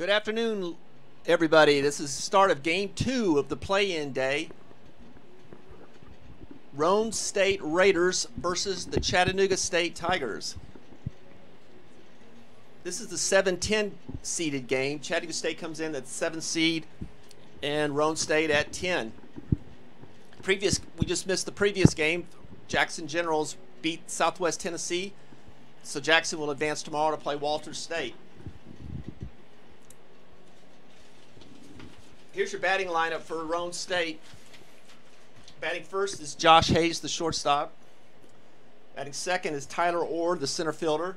Good afternoon, everybody. This is the start of Game 2 of the play-in day. Roane State Raiders versus the Chattanooga State Tigers. This is the 7-10 seeded game. Chattanooga State comes in at 7 seed and Roane State at 10. We just missed the previous game. Jackson Generals beat Southwest Tennessee, so Jackson will advance tomorrow to play Walters State. Here's your batting lineup for Roane State. Batting first is Josh Hayes, the shortstop. Batting second is Tyler Orr, the center fielder.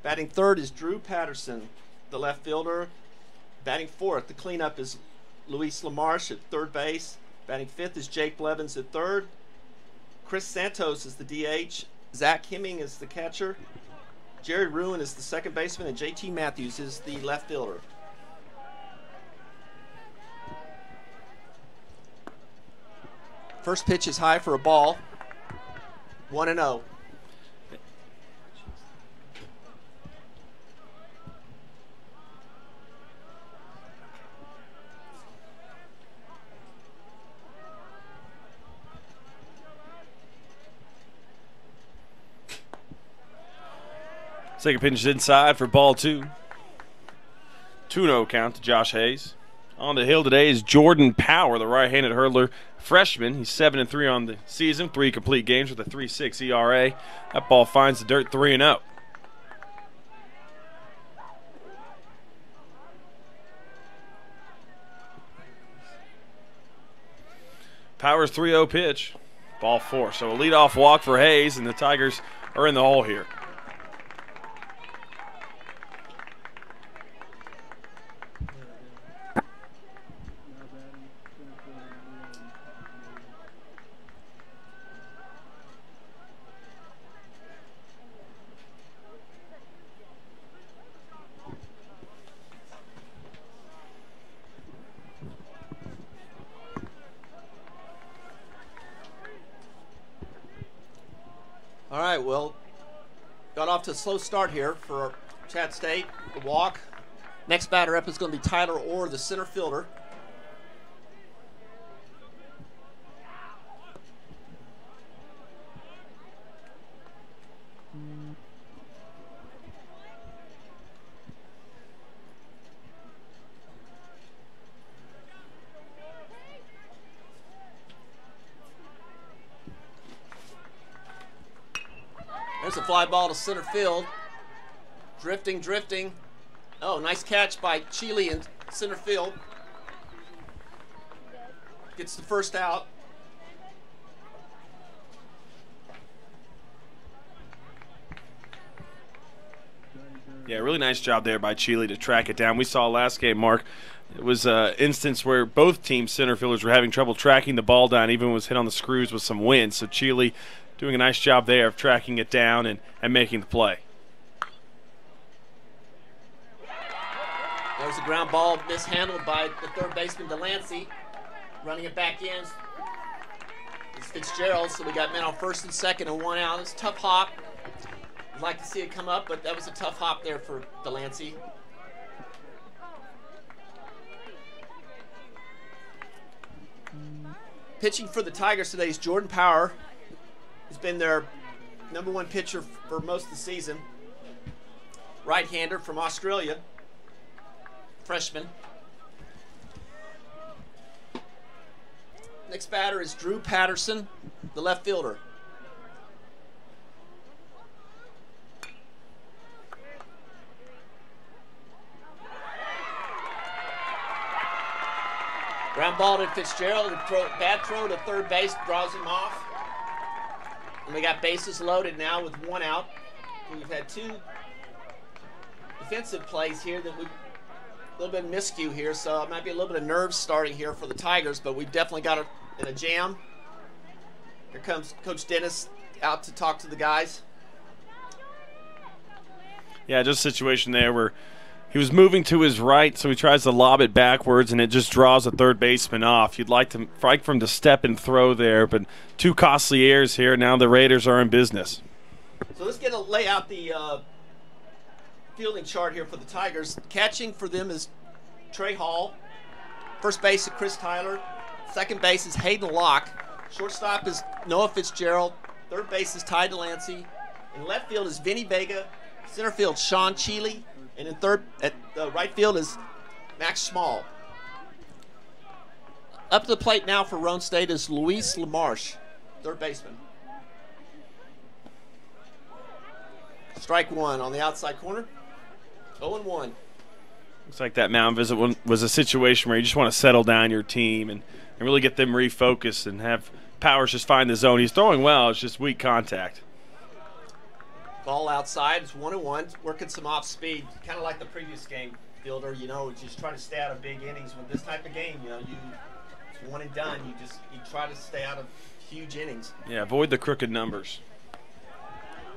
Batting third is Drew Patterson, the left fielder. Batting fourth, the cleanup, is Luis Lamarche at third base. Batting fifth is Jake Blevins at third. Chris Santos is the DH. Zach Hemming is the catcher. Jerry Roane is the second baseman, and JT Matthews is the left fielder. First pitch is high for a ball. 1-0. Second pitch is inside for ball 2. 2-0 count to Josh Hayes. On the hill today is Jordan Power, the right-handed hurdler freshman. He's 7-3 on the season, 3 complete games with a 3.6 ERA. That ball finds the dirt, 3-0. Power's 3-0 pitch, ball 4. So a leadoff walk for Hayes, and the Tigers are in the hole here. All right, well, got off to a slow start here for Chat State. The walk. Next batter up is going to be Tyler Orr, the center fielder. There's a fly ball to center field. Drifting. Oh, nice catch by Chile in center field. Gets the first out. Yeah, really nice job there by Chile to track it down. We saw last game, Mark, it was an instance where both teams' center fielders were having trouble tracking the ball down, even when it was hit on the screws with some wind. So Chile doing a nice job there of tracking it down and making the play. There was a ground ball mishandled by the third baseman, Delancey. Running it back in is Fitzgerald, so we got men on first and second and 1 out. It's a tough hop. I'd like to see it come up, but that was a tough hop there for Delancey. Pitching for the Tigers today is Jordan Power. He's been their #1 pitcher for most of the season. Right-hander from Australia. Freshman. Next batter is Drew Patterson, the left fielder. Ground ball to Fitzgerald. Bad throw to third base, draws him off. And we got bases loaded now with 1 out. We've had 2 defensive plays here that we've a little bit of miscue here, so it might be a little bit of nerves starting here for the Tigers, but we've definitely got it in a jam. Here comes Coach Dennis out to talk to the guys. Yeah, just a situation there where he was moving to his right, so he tries to lob it backwards, and it just draws the third baseman off. You'd like for him to step and throw there, but 2 costly errors here. Now the Raiders are in business. So let's lay out the fielding chart here for the Tigers. Catching for them is Trey Hall. First base is Chris Tyler. Second base is Hayden Locke. Shortstop is Noah Fitzgerald. Third base is Ty Delancey. In left field is Vinny Vega. Center field, Sean Cheeley. And in right field is Max Small. Up to the plate now for Roane State is Luis Lamarche, third baseman. Strike one on the outside corner. 0-1. Looks like that mound visit was a situation where you just want to settle down your team and really get them refocused and have Powers just find the zone. He's throwing well, it's just weak contact. Ball outside, it's 1-1, working some off speed, kind of like the previous game, Fielder. Just try to stay out of big innings. With this type of game, it's one and done. You try to stay out of huge innings. Yeah, avoid the crooked numbers.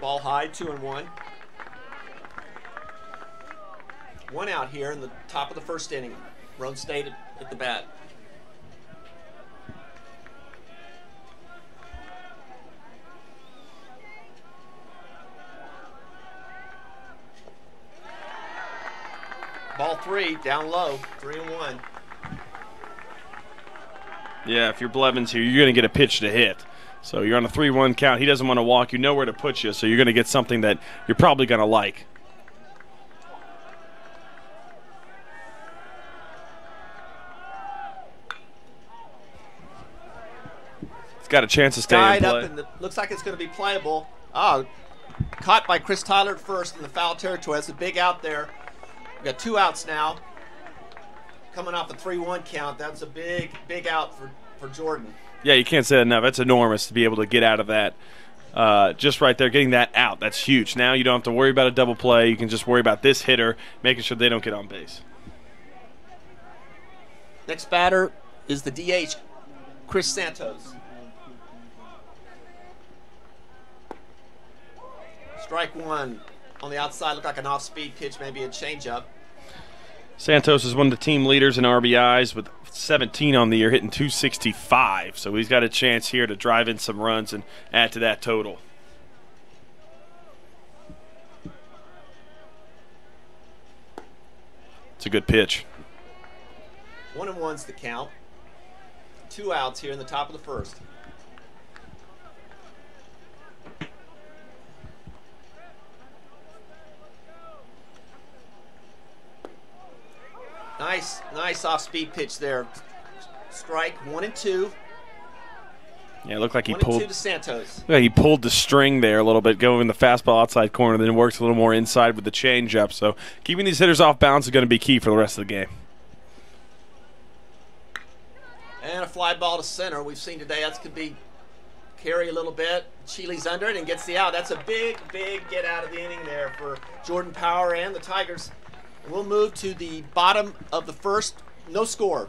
Ball high, 2-1. One out here in the top of the first inning. Roane State at the bat. Ball three, down low, 3-1. Yeah, if you're Blevins here, you're going to get a pitch to hit. So you're on a 3-1 count. He doesn't want to walk. You know where to put you, so you're going to get something that you're probably going to like. It's got a chance to stay in play. Looks like it's going to be playable. Oh, caught by Chris Tyler at first in the foul territory. That's a big out there. We've got 2 outs now. Coming off the 3-1 count, that's a big out for Jordan. Yeah, you can't say that enough. That's enormous to be able to get out of that. Just right there, getting that out, that's huge. Now you don't have to worry about a double play. You can just worry about this hitter, making sure they don't get on base. Next batter is the DH, Chris Santos. Strike one on the outside, looked like an off-speed pitch, maybe a changeup. Santos is one of the team leaders in RBIs with 17 on the year, hitting 265. So he's got a chance here to drive in some runs and add to that total. It's a good pitch. 1-1's the count. 2 outs here in the top of the first. Nice off-speed pitch there. Strike 1-2. Yeah, it looked like he 1-2 to Santos. Yeah, he pulled the string there a little bit, going the fastball outside corner, then works a little more inside with the changeup. So keeping these hitters off balance is going to be key for the rest of the game. And a fly ball to center. We've seen today that's could be carry a little bit. Cheeley's under it and gets the out. That's a big get out of the inning there for Jordan Power and the Tigers. We'll move to the bottom of the first. No score.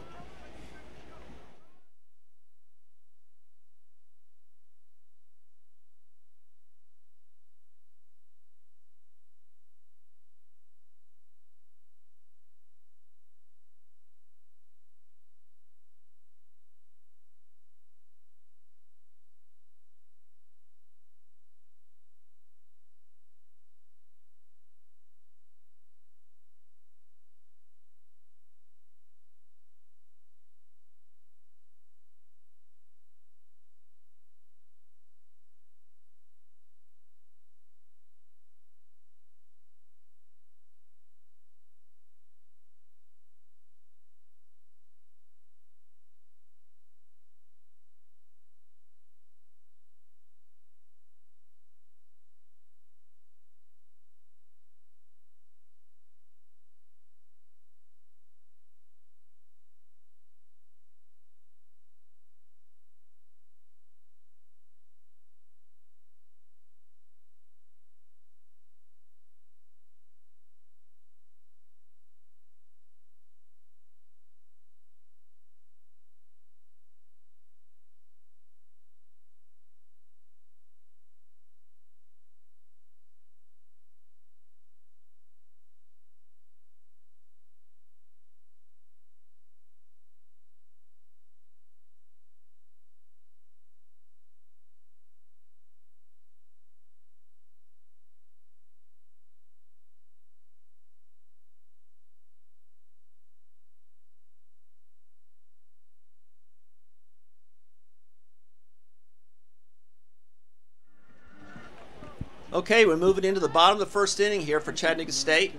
Okay, we're moving into the bottom of the first inning here for Chattanooga State.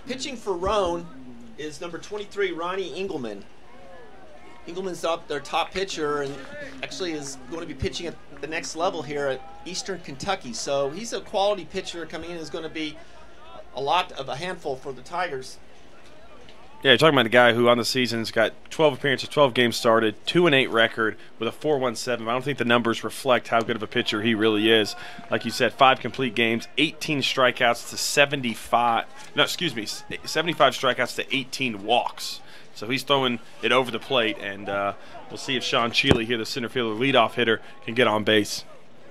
Pitching for Roane is number 23, Ronnie Engelman. Engelman's up their top pitcher and actually is going to be pitching at the next level here at Eastern Kentucky. So he's a quality pitcher coming in. Is going to be a lot of a handful for the Tigers. Yeah, you're talking about a guy who on the season's got 12 appearances, 12 games started, 2-8 record with a 4.17. I don't think the numbers reflect how good of a pitcher he really is. Like you said, 5 complete games, 18 strikeouts to 75. No, excuse me, 75 strikeouts to 18 walks. So he's throwing it over the plate, and we'll see if Sean Cheeley here, the center fielder leadoff hitter, can get on base.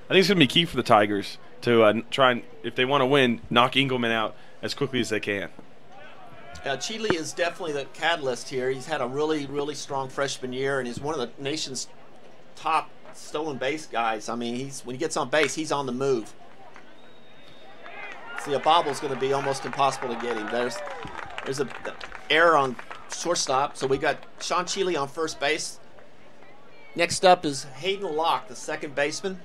I think it's going to be key for the Tigers to try and, if they want to win, knock Engelman out as quickly as they can. Cheeley is definitely the catalyst here. He's had a really, really strong freshman year, and he's one of the nation's top stolen base guys. I mean, when he gets on base, he's on the move. See, a bobble's going to be almost impossible to get him. There's an error on shortstop, so we got Sean Cheeley on first base. Next up is Hayden Locke, the second baseman.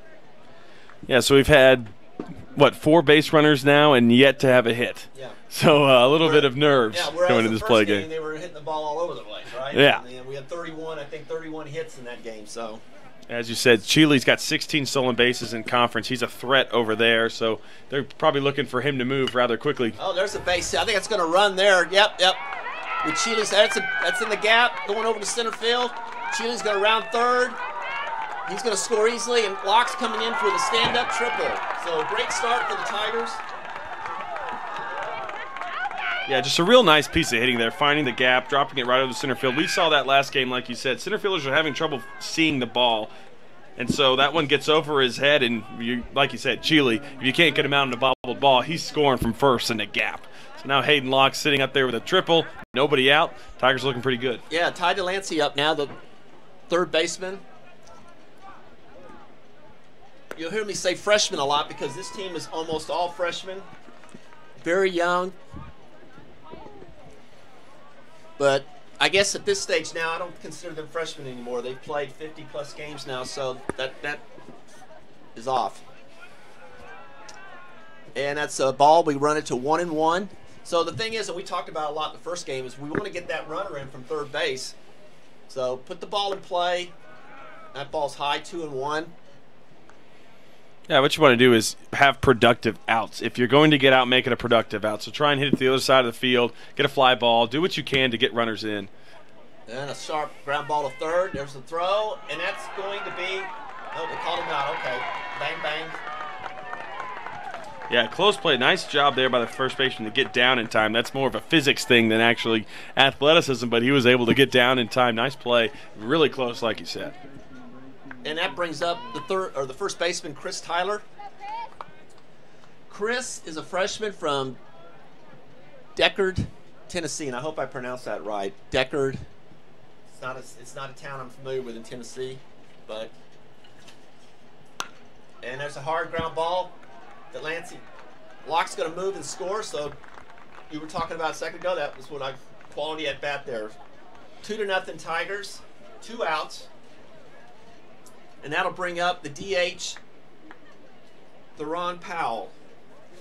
Yeah, so we've had, 4 base runners now and yet to have a hit. Yeah. So a little bit of nerves coming into this play game. They were hitting the ball all over the place, right? Yeah. And we had 31 hits in that game. So, as you said, Cheeley's got 16 stolen bases in conference. He's a threat over there, so they're probably looking for him to move rather quickly. Oh, there's a base. I think it's going to run there. Yep. With Cheeley's, that's in the gap, going over to center field. Cheeley's going to round third. He's going to score easily, and Locke's coming in for the stand-up triple. So great start for the Tigers. Yeah, just a real nice piece of hitting there, finding the gap, dropping it right over the center field. We saw that last game, like you said. Center fielders are having trouble seeing the ball, and so that one gets over his head, and like you said, Cheeley, if you can't get him out in a bobbled ball, he's scoring from first in the gap. So now Hayden Locke sitting up there with a triple, nobody out. Tigers looking pretty good. Yeah, Ty Delancey up now, the third baseman. You'll hear me say freshman a lot because this team is almost all freshmen, very young. But I guess at this stage now, I don't consider them freshmen anymore. They've played 50-plus games now, so that is off. And that's a ball. We run it to 1-1. So the thing is, and we talked about a lot in the first game, is we want to get that runner in from third base. So put the ball in play. That ball's high, 2-1. Yeah, what you want to do is have productive outs. If you're going to get out, make it a productive out. So try and hit it to the other side of the field, get a fly ball, do what you can to get runners in. And a sharp ground ball to third. There's the throw, and that's going to be, oh, they called him out. Okay, bang, bang. Yeah, close play. Nice job there by the first baseman to get down in time. That's more of a physics thing than actually athleticism, but he was able to get down in time. Nice play. Really close, like you said. And that brings up the first baseman, Chris Tyler. Chris is a freshman from Deckard, Tennessee, and I hope I pronounced that right. Deckard. It's not a town I'm familiar with in Tennessee, but. And there's a hard ground ball that Locke's going to move and score. So you were talking about a second ago. That was what quality at bat there. 2-0 Tigers. 2 outs. And that'll bring up the DH, Theron Powell,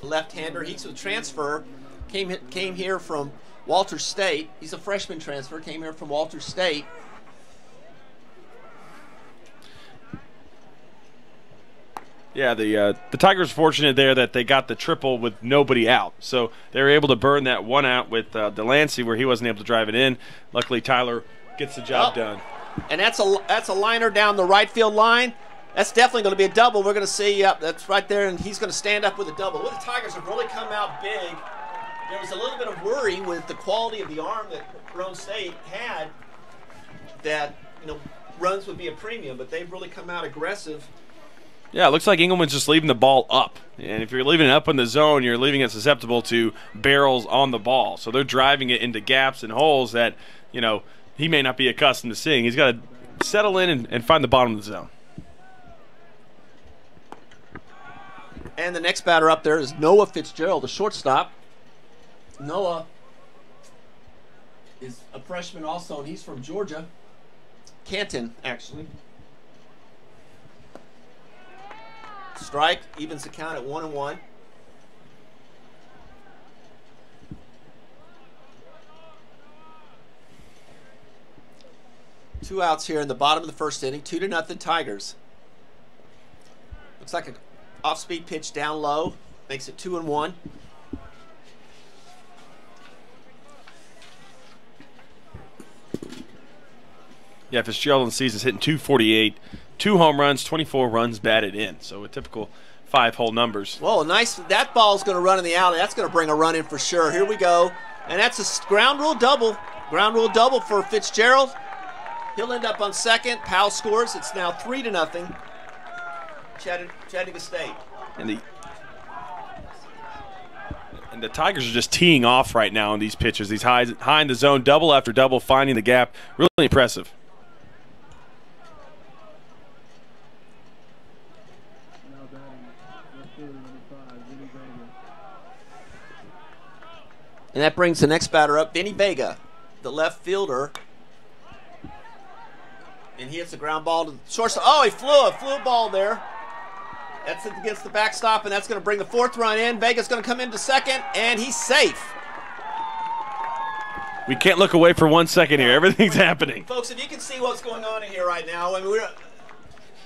left-hander. He's a transfer, came here from Walter State. He's a freshman transfer, came here from Walter State. Yeah, the Tigers fortunate there that they got the triple with nobody out. So they were able to burn that one out with Delancey where he wasn't able to drive it in. Luckily, Tyler gets the job done. And that's a liner down the right field line. That's definitely going to be a double. We're going to see, that's right there, and he's going to stand up with a double. Well, the Tigers have really come out big. There was a little bit of worry with the quality of the arm that Roane State had that, runs would be a premium, but they've really come out aggressive. Yeah, it looks like Engelman's just leaving the ball up. And if you're leaving it up in the zone, you're leaving it susceptible to barrels on the ball. So they're driving it into gaps and holes that, he may not be accustomed to seeing. He's got to settle in and find the bottom of the zone. And the next batter up there is Noah Fitzgerald, the shortstop. Noah is a freshman also, and he's from Georgia. Canton, actually. Strike evens the count at 1-1. Two outs here in the bottom of the first inning. 2-0 Tigers. Looks like an off-speed pitch down low. Makes it 2-1. Yeah, Fitzgerald in the season is hitting 248, 2 home runs, 24 runs batted in. So a typical 5-hole numbers. Well, nice. That ball's going to run in the alley. That's going to bring a run in for sure. Here we go. And that's a ground rule double. Ground rule double for Fitzgerald. He'll end up on second. Powell scores. It's now 3-0. Chattanooga State. And the Tigers are just teeing off right now on these pitches. These high in the zone, double after double, finding the gap. Really impressive. And that brings the next batter up, Vinny Vega, the left fielder. And he hits a ground ball to the shortstop. Oh, he flew a ball there. That's against the backstop, and that's going to bring the 4th run in. Vega's going to come into second, and he's safe. We can't look away for 1 second here. Everything's happening. Folks, if you can see what's going on in here right now, I mean,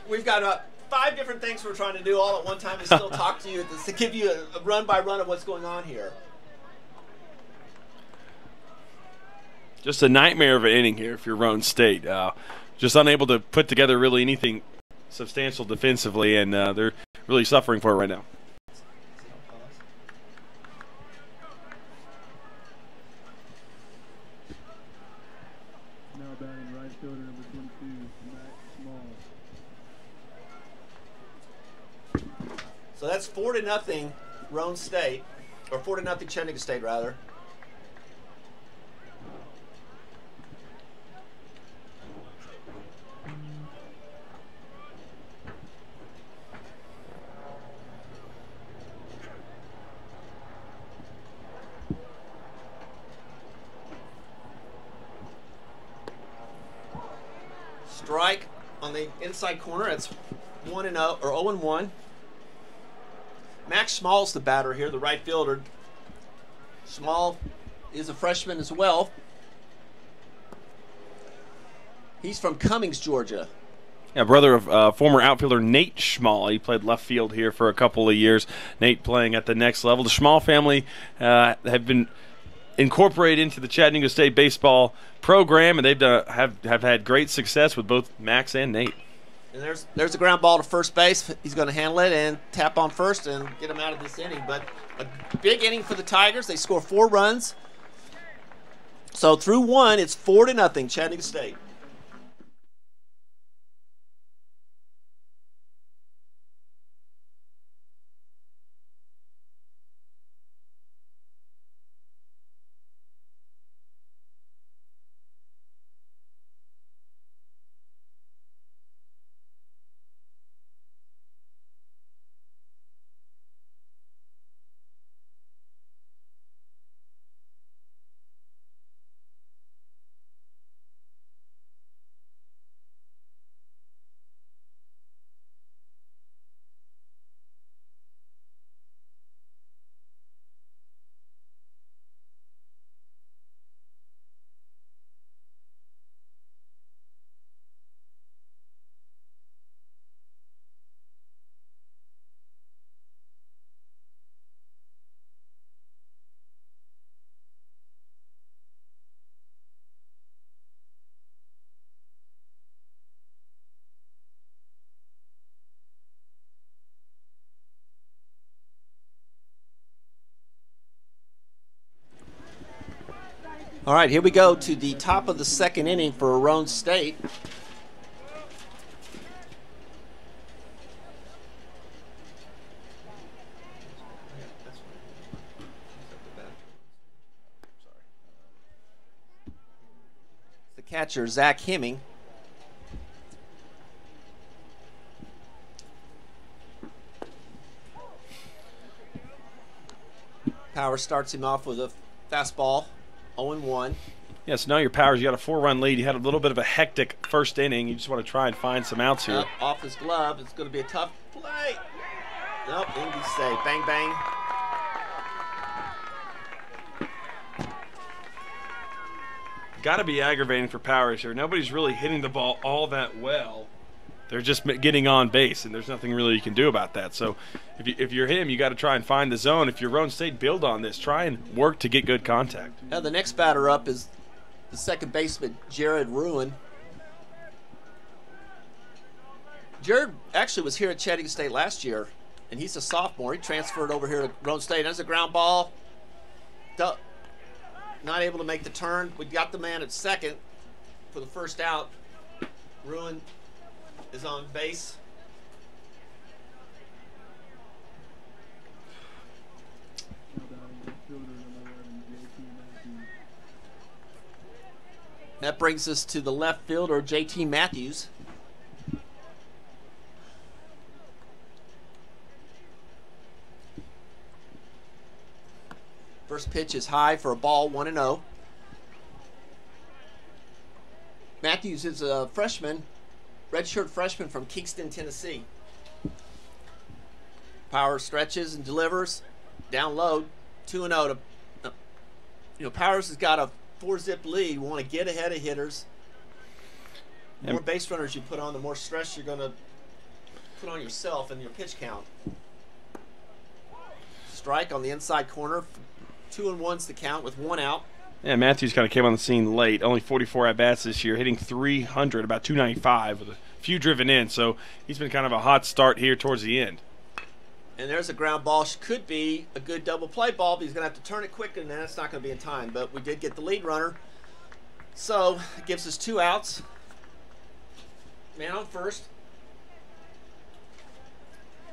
we've got 5 different things we're trying to do all at one time and still talk to you to give you a run-by-run of what's going on here. Just a nightmare of an inning here if you're Roane State. Just unable to put together really anything substantial defensively, and they're really suffering for it right now. Now batting right fielder number 22, Max Small. So that's 4-0 Roane State, or 4-0 Chattanooga State rather. Strike on the inside corner. It's 1-0 or 0-1. Max Small's the batter here, the right fielder. Small is a freshman as well. He's from Cummings, Georgia. Yeah, brother of former outfielder Nate Schmall. He played left field here for a couple of years. Nate playing at the next level. The Schmall family have been incorporated into the Chattanooga State baseball program, and they've have had great success with both Max and Nate. And there's a ground ball to first base. He's going to handle it and tap on first and get him out of this inning. But a big inning for the Tigers. They score 4 runs. So through 1, it's 4-0 Chattanooga State. All right, here we go to the top of the second inning for Roane State. The catcher, Zach Hemming. Power starts him off with a fastball. 0-1. Yeah, so now your Powers, you got a 4-run lead. You had a little bit of a hectic first inning. You just want to try and find some outs here. Off his glove. It's going to be a tough play. Nope, Indy safe. Bang, bang. Got to be aggravating for Powers here. Nobody's really hitting the ball all that well. They're just getting on base, and there's nothing really you can do about that. So if you're him, you got to try and find the zone. If you're Roane State, build on this. Try and work to get good contact. Now the next batter up is the second baseman, Roane. Jared actually was here at Chattanooga State last year, and he's a sophomore. He transferred over here to Roane State. There's a ground ball. Not able to make the turn. We got the man at second for the first out. Roane is on base. That brings us to the left fielder, JT Matthews. First pitch is high for a ball, 1-0. Matthews is a freshman, redshirt freshman from Kingston, Tennessee. Power stretches and delivers. Down low, 2-0. Powers has got a 4-zip lead. You want to get ahead of hitters. The more base runners you put on, the more stress you're going to put on yourself and your pitch count. Strike on the inside corner. 2-1's the count with 1 out. Yeah, Matthews kind of came on the scene late. Only 44 at-bats this year, hitting .300, about .295 with a few driven in. So he's been kind of a hot start here towards the end. And there's a ground ball. Could be a good double play ball, but he's going to have to turn it quick, and then it's not going to be in time. But we did get the lead runner. So it gives us 2 outs. Man on first.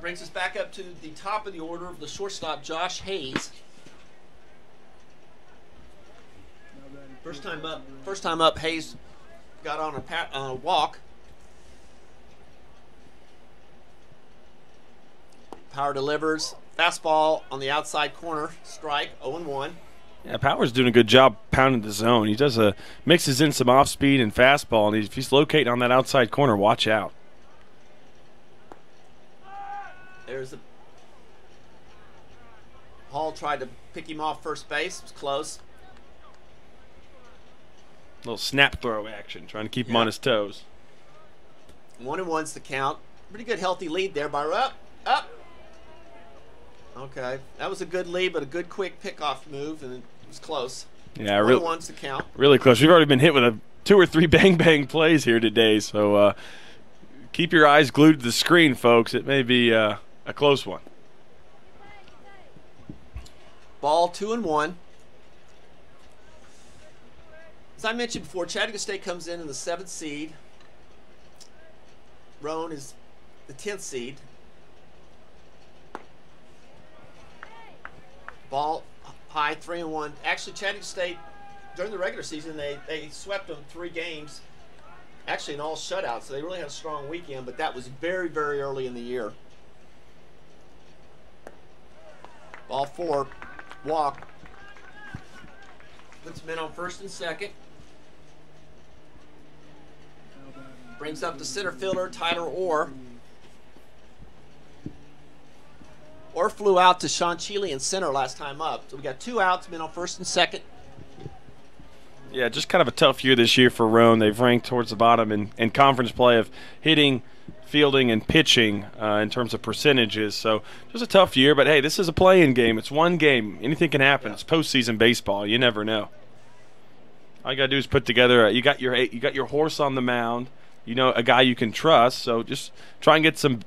Brings us back up to the top of the order of the shortstop, Josh Hayes. First time up, Hayes got on a walk. Power delivers. Fastball on the outside corner. Strike, 0-1. Yeah, Power's doing a good job pounding the zone. He does mixes in some off speed and fastball, and if he's locating on that outside corner, watch out. There's a Hall tried to pick him off first base. It was close. Little snap throw action, trying to keep him on his toes. 1-1's the count. Pretty good healthy lead there by up. Okay, that was a good lead, but a good quick pickoff move, and it was close. Yeah, 1-1's the count. Really close. We've already been hit with 2 or 3 bang plays here today, so keep your eyes glued to the screen, folks. It may be a close one. Ball 2-1. As I mentioned before, Chattanooga State comes in the 7th seed. Roane is the 10th seed. Ball high, 3-1. Actually, Chattanooga State, during the regular season, they swept them 3 games. Actually, in all shutouts, so they really had a strong weekend, but that was very, very early in the year. Ball 4, walk. Puts men on first and second. Brings up the center fielder, Tyler Orr. Orr flew out to Sean Cheeley in center last time up. So we got 2 outs, men on first and second. Yeah, just kind of a tough year this year for Roane. They've ranked towards the bottom in conference play of hitting, fielding, and pitching in terms of percentages. So just a tough year, but hey, this is a play-in game. It's one game. Anything can happen. It's postseason baseball. You never know. All you got to do is put together you got your horse on the mound. You know, a guy you can trust, so just try and get some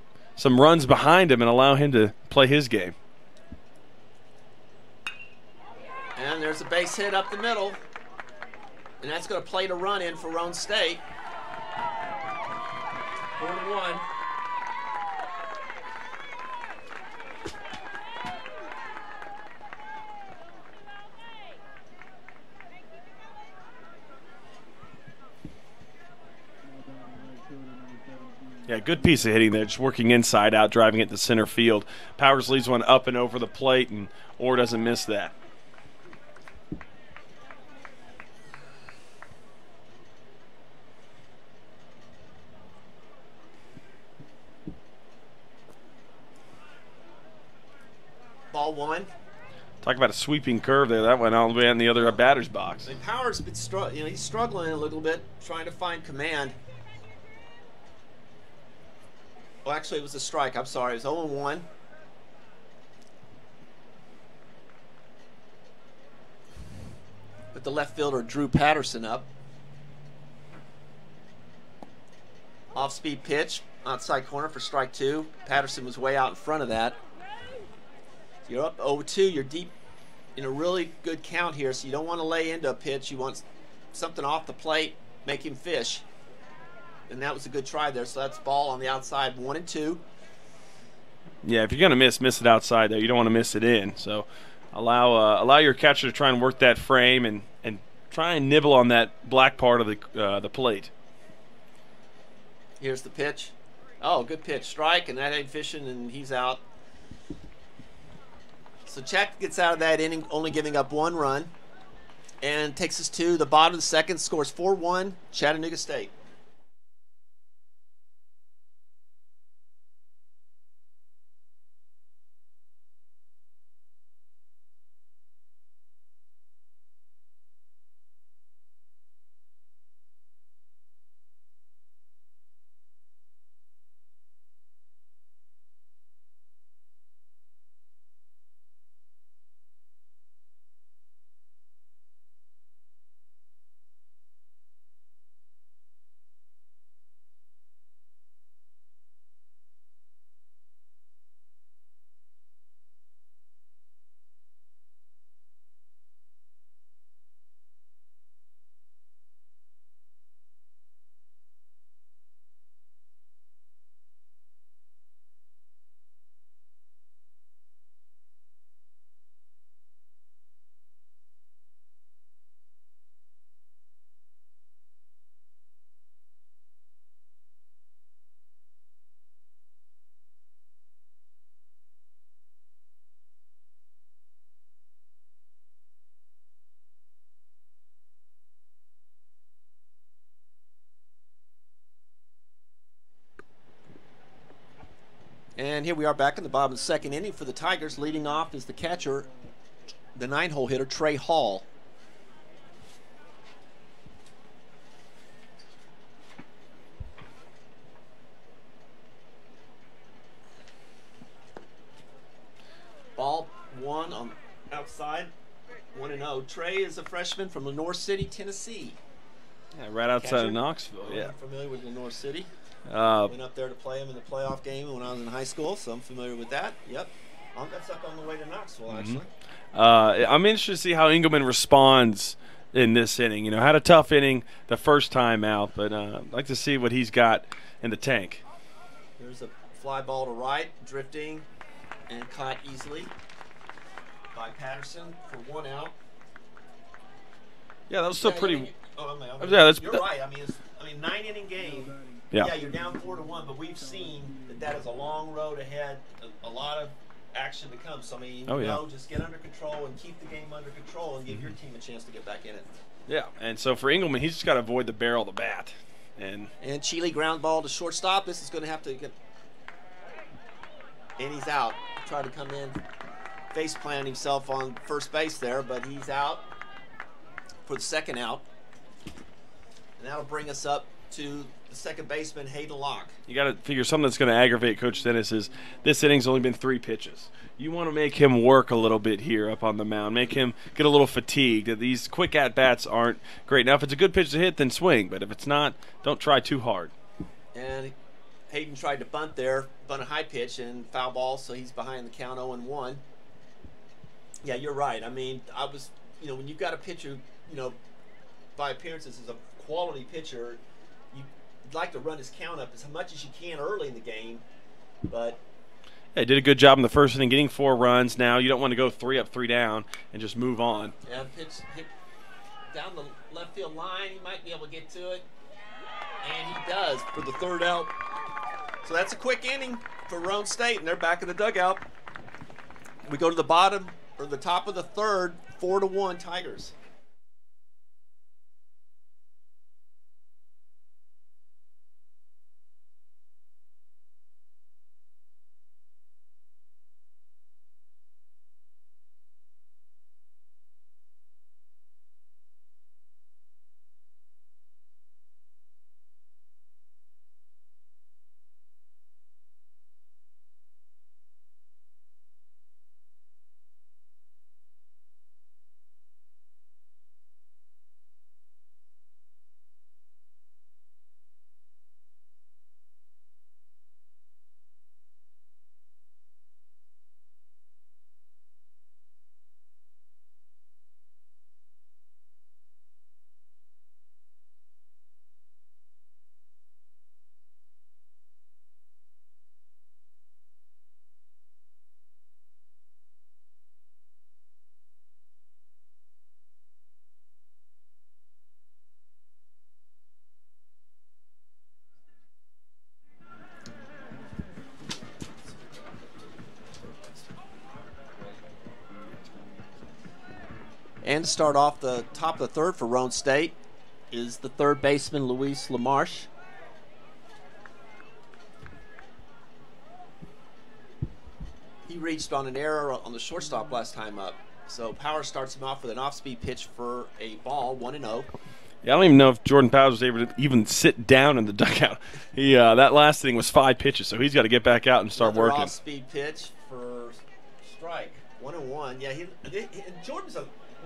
runs behind him and allow him to play his game. And there's a base hit up the middle. And that's going to plate a run in for Roane State. 4-1. Yeah, good piece of hitting there, just working inside out, driving it to center field. Powers leaves one up and over the plate, and Orr doesn't miss that. Ball 1. Talk about a sweeping curve there. That went all the way in the other batter's box. And Power's been he's struggling a little bit, trying to find command. Well, actually, it was a strike. I'm sorry. It was 0-1. With the left fielder, Drew Patterson, up. Off-speed pitch, outside corner for strike 2. Patterson was way out in front of that. So you're up 0-2. You're deep in a really good count here, so you don't want to lay into a pitch. You want something off the plate, make him fish. And that was a good try there. So that's ball on the outside, 1-2. Yeah, if you're going to miss it outside there. You don't want to miss it in. So allow your catcher to try and work that frame and try and nibble on that black part of the plate. Here's the pitch. Oh, good pitch. Strike, and that ain't fishing, and he's out. So Chat gets out of that inning, only giving up 1 run, and takes us to the bottom of the second, scores 4-1, Chattanooga State. And here we are back in the bottom of the second inning for the Tigers. Leading off is the catcher, the 9-hole hitter, Trey Hall. Ball 1 on outside, 1-0. Trey is a freshman from Lenore City, Tennessee. Yeah, right outside of Knoxville. Yeah. I'm familiar with Lenore City. Went up there to play him in the playoff game when I was in high school, so I'm familiar with that. Yep. That's up on the way to Knoxville, actually. I'm interested to see how Engelman responds in this inning. You know, had a tough inning the first time out, but I'd like to see what he's got in the tank. There's a fly ball to right, drifting, and caught easily by Patterson for 1 out. Yeah, that was still pretty. You're right. I mean, 9-inning game. Yeah, you're down 4-1, but we've seen that is a long road ahead, a lot of action to come. So, I mean, just get under control and keep the game under control and give your team a chance to get back in it. Yeah, and so for Engelman, he's just got to avoid the barrel of the bat. And Chile ground ball to shortstop. This is going to have to get. And he's out. Try to come in, face plant himself on first base there, but he's out for the second out. And that'll bring us up to the second baseman, Hayden Locke. You got to figure something that's going to aggravate Coach Dennis is this inning's only been 3 pitches. You want to make him work a little bit here up on the mound, make him get a little fatigued. These quick at-bats aren't great. Now, if it's a good pitch to hit, then swing. But if it's not, don't try too hard. And Hayden tried to bunt there, bunt a high pitch, and foul ball, so he's behind the count 0-1. Yeah, you're right. I mean, when you've got a pitcher, by appearances is a quality pitcher, you'd like to run his count up as much as you can early in the game, but yeah, did a good job in the first inning getting 4 runs. Now you don't want to go 3 up, 3 down and just move on. Yeah, pitch hit down the left field line. He might be able to get to it, and he does for the 3rd out. So that's a quick inning for Roane State, and they're back in the dugout. We go to the bottom or the top of the 3rd, 4-1 Tigers. And to start off the top of the third for Roane State is the third baseman, Luis Lamarche. He reached on an error on the shortstop last time up. So Power starts him off with an off-speed pitch for a ball, 1-0. Yeah, I don't even know if Jordan Powers was able to even sit down in the dugout. He that last inning was 5 pitches, so he's got to get back out and start working. Off-speed pitch for strike, 1-1. Yeah, Jordan's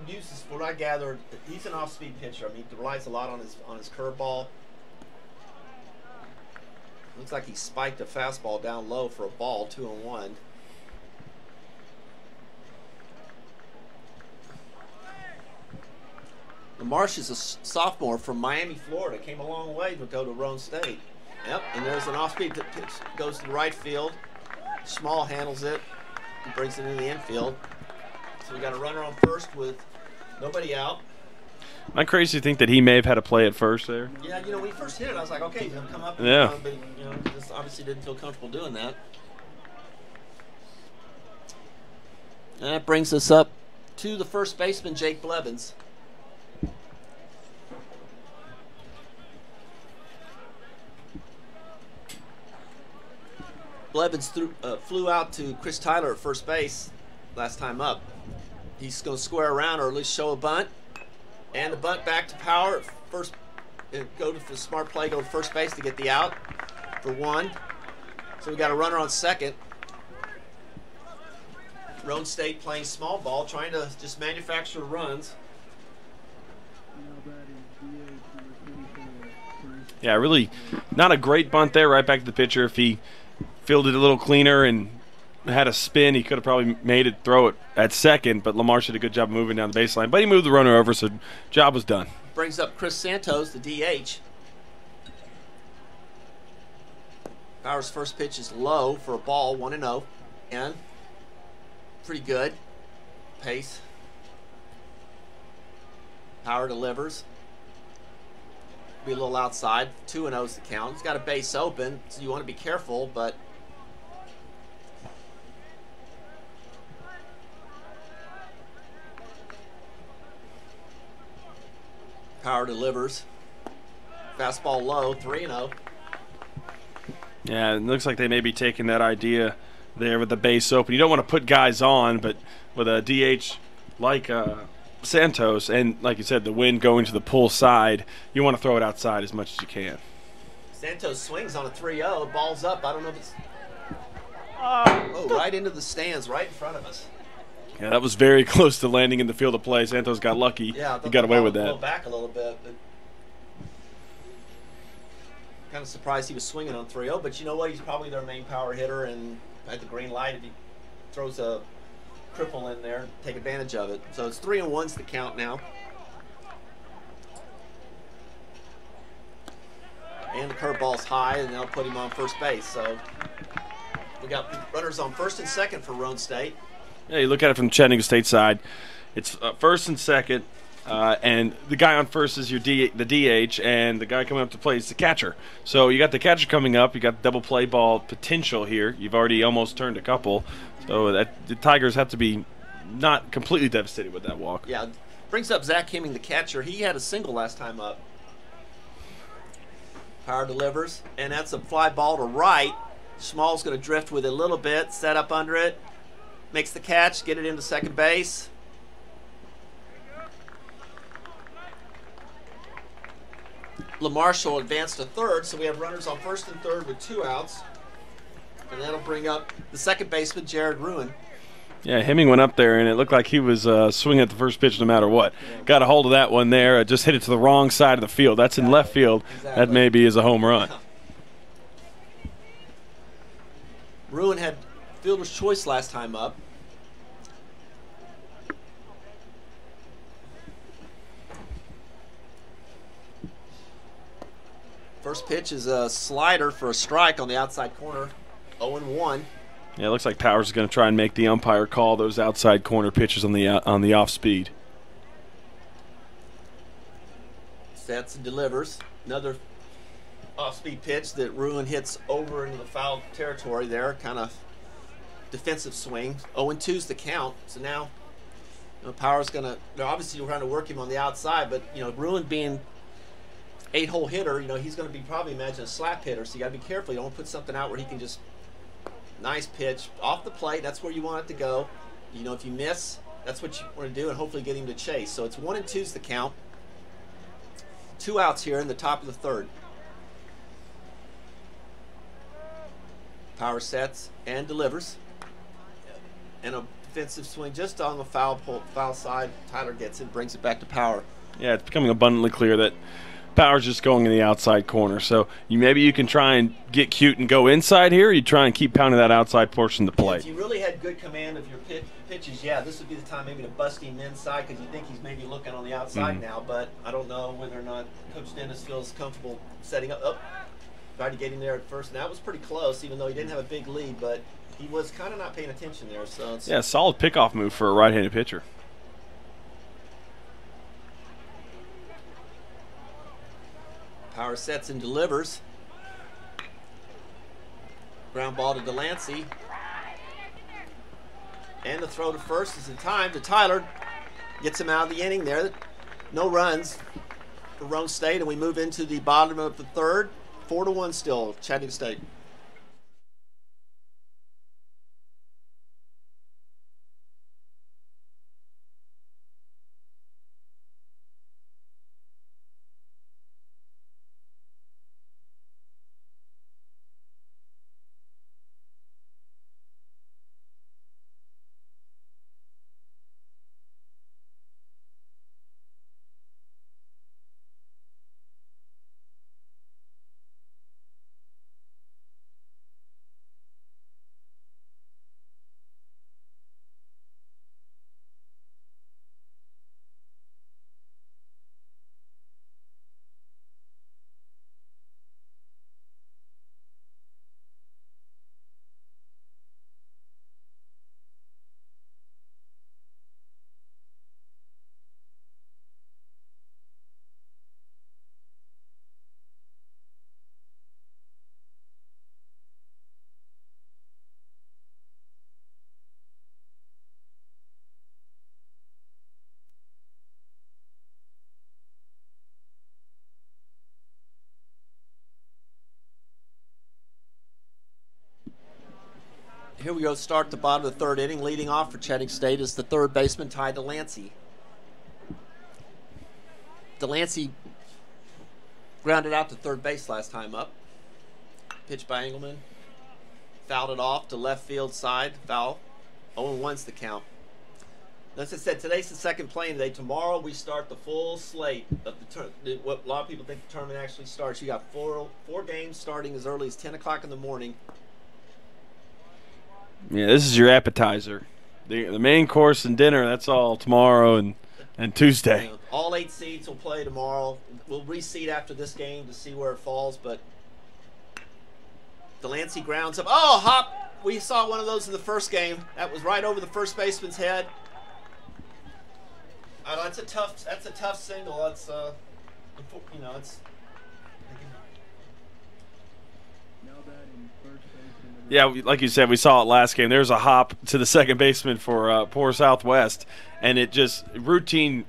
uses, what I gathered, he's an off-speed pitcher. I mean, he relies a lot on his curveball. Looks like he spiked a fastball down low for a ball, 2-1. Lamarche is a sophomore from Miami, Florida. Came a long way to go to Roane State. Yep, and there's an off-speed pitch, goes to the right field. Small handles it and brings it into the infield. So we got a runner on first with nobody out. Am I crazy to think that he may have had a play at first there? Yeah, when he first hit it, I was like, okay, he's going to come up. Yeah. But, just obviously didn't feel comfortable doing that. And that brings us up to the first baseman, Jake Blevins. Blevins flew out to Chris Tyler at first base last time up. He's going to square around or at least show a bunt. And the bunt back to Power at first. Go to the smart play, go to first base to get the out for 1. So we got a runner on second. Roane State playing small ball, trying to just manufacture runs. Yeah, really not a great bunt there. Right back to the pitcher. If he fielded a little cleaner and had a spin, he could have probably made it throw it at second, but Lamarche did a good job moving down the baseline. But he moved the runner over, so job was done. Brings up Chris Santos, the DH. Power's first pitch is low for a ball, 1-0. And pretty good. Pace. Power delivers. Be a little outside. 2-0 is the count. He's got a base open, so you want to be careful, but Power delivers. Fastball low, 3-0. Yeah, it looks like they may be taking that idea there with the base open. You don't want to put guys on, but with a DH like Santos, and like you said, the wind going to the pull side, you want to throw it outside as much as you can. Santos swings on a 3-0. Ball's up. I don't know if it's... right into the stands, right in front of us. Yeah, that was very close to landing in the field of play. Santos got lucky. Yeah, he got away with that. Back a little bit. But kind of surprised he was swinging on 3-0, but you know what? He's probably their main power hitter, and at the green light, if he throws a cripple in there, take advantage of it. So it's 3-1's the count now. And the curveball's high, and they'll put him on first base. So we got runners on first and second for Roane State. Yeah, you look at it from Chattanooga State side. It's first and second, and the guy on first is the DH, and the guy coming up to play is the catcher. So you got the catcher coming up. You got double play ball potential here. You've already almost turned a couple. So the Tigers have to be not completely devastated with that walk. Yeah, brings up Zach Hemming, the catcher. He had a single last time up. Power delivers, and that's a fly ball to right. Small's going to drift with it a little bit, set up under it. Makes the catch, get it into second base. Lamarche will advance to third, so we have runners on first and third with 2 outs. And that'll bring up the second baseman, Jared Roane. Yeah, Hemming went up there, and it looked like he was swinging at the first pitch no matter what. Yeah. Got a hold of that one there. Just hit it to the wrong side of the field. That's in left field. Exactly. That maybe is a home run. Roane had fielder's choice last time up. First pitch is a slider for a strike on the outside corner. 0-1. Yeah, it looks like Powers is going to try and make the umpire call those outside corner pitches on the off speed. Sets and delivers. Another off-speed pitch that Roane hits over into the foul territory there. Kind of defensive swing. 0-2's the count. So now Power's going to, obviously you're trying to work him on the outside, but, Roane being 8-hole hitter, he's going to be probably, imagine, a slap hitter, so you got to be careful. You don't put something out where he can just, nice pitch, off the plate, that's where you want it to go. If you miss, that's what you want to do, and hopefully get him to chase. So it's 1-2's the count. 2 outs here in the top of the third. Power sets and delivers. And a defensive swing just on the foul side. Tyler gets it, brings it back to Power. Yeah, it's becoming abundantly clear that Power's just going in the outside corner. So maybe you can try and get cute and go inside here, or you try and keep pounding that outside portion of the plate. If you really had good command of your pitches, yeah, this would be the time maybe to bust him inside, because you think he's maybe looking on the outside now, but I don't know whether or not Coach Dennis feels comfortable setting up. Oh, tried to get him there at first, and that was pretty close, even though he didn't have a big lead, but he was kind of not paying attention there. So it's, yeah, solid pickoff move for a right-handed pitcher. Power sets and delivers. Ground ball to Delancey. And the throw to first is in time to Tyler. Gets him out of the inning there. No runs for Roane State, and we move into the bottom of the third. 4-1 still, Chattanooga State. Here we go, start the bottom of the third inning. Leading off for Chattanooga State is the third baseman, Ty Delancey. Delancey grounded out to third base last time up. Pitch by Engelman. Fouled it off to left field side. Foul. 0-1's the count. As I said, today's the second playing day. Tomorrow we start the full slate of what a lot of people think the tournament actually starts. You got four games starting as early as 10 o'clock in the morning. Yeah, this is your appetizer. The main course and dinner, that's all tomorrow and Tuesday. All 8 seeds will play tomorrow. We'll reseed after this game to see where it falls, but Delancey grounds up. Oh, hop! We saw one of those in the first game. That was right over the first baseman's head. That's a tough single. That's it's. Yeah, like you said, we saw it last game. There's a hop to the second baseman for poor Southwest, and it just routine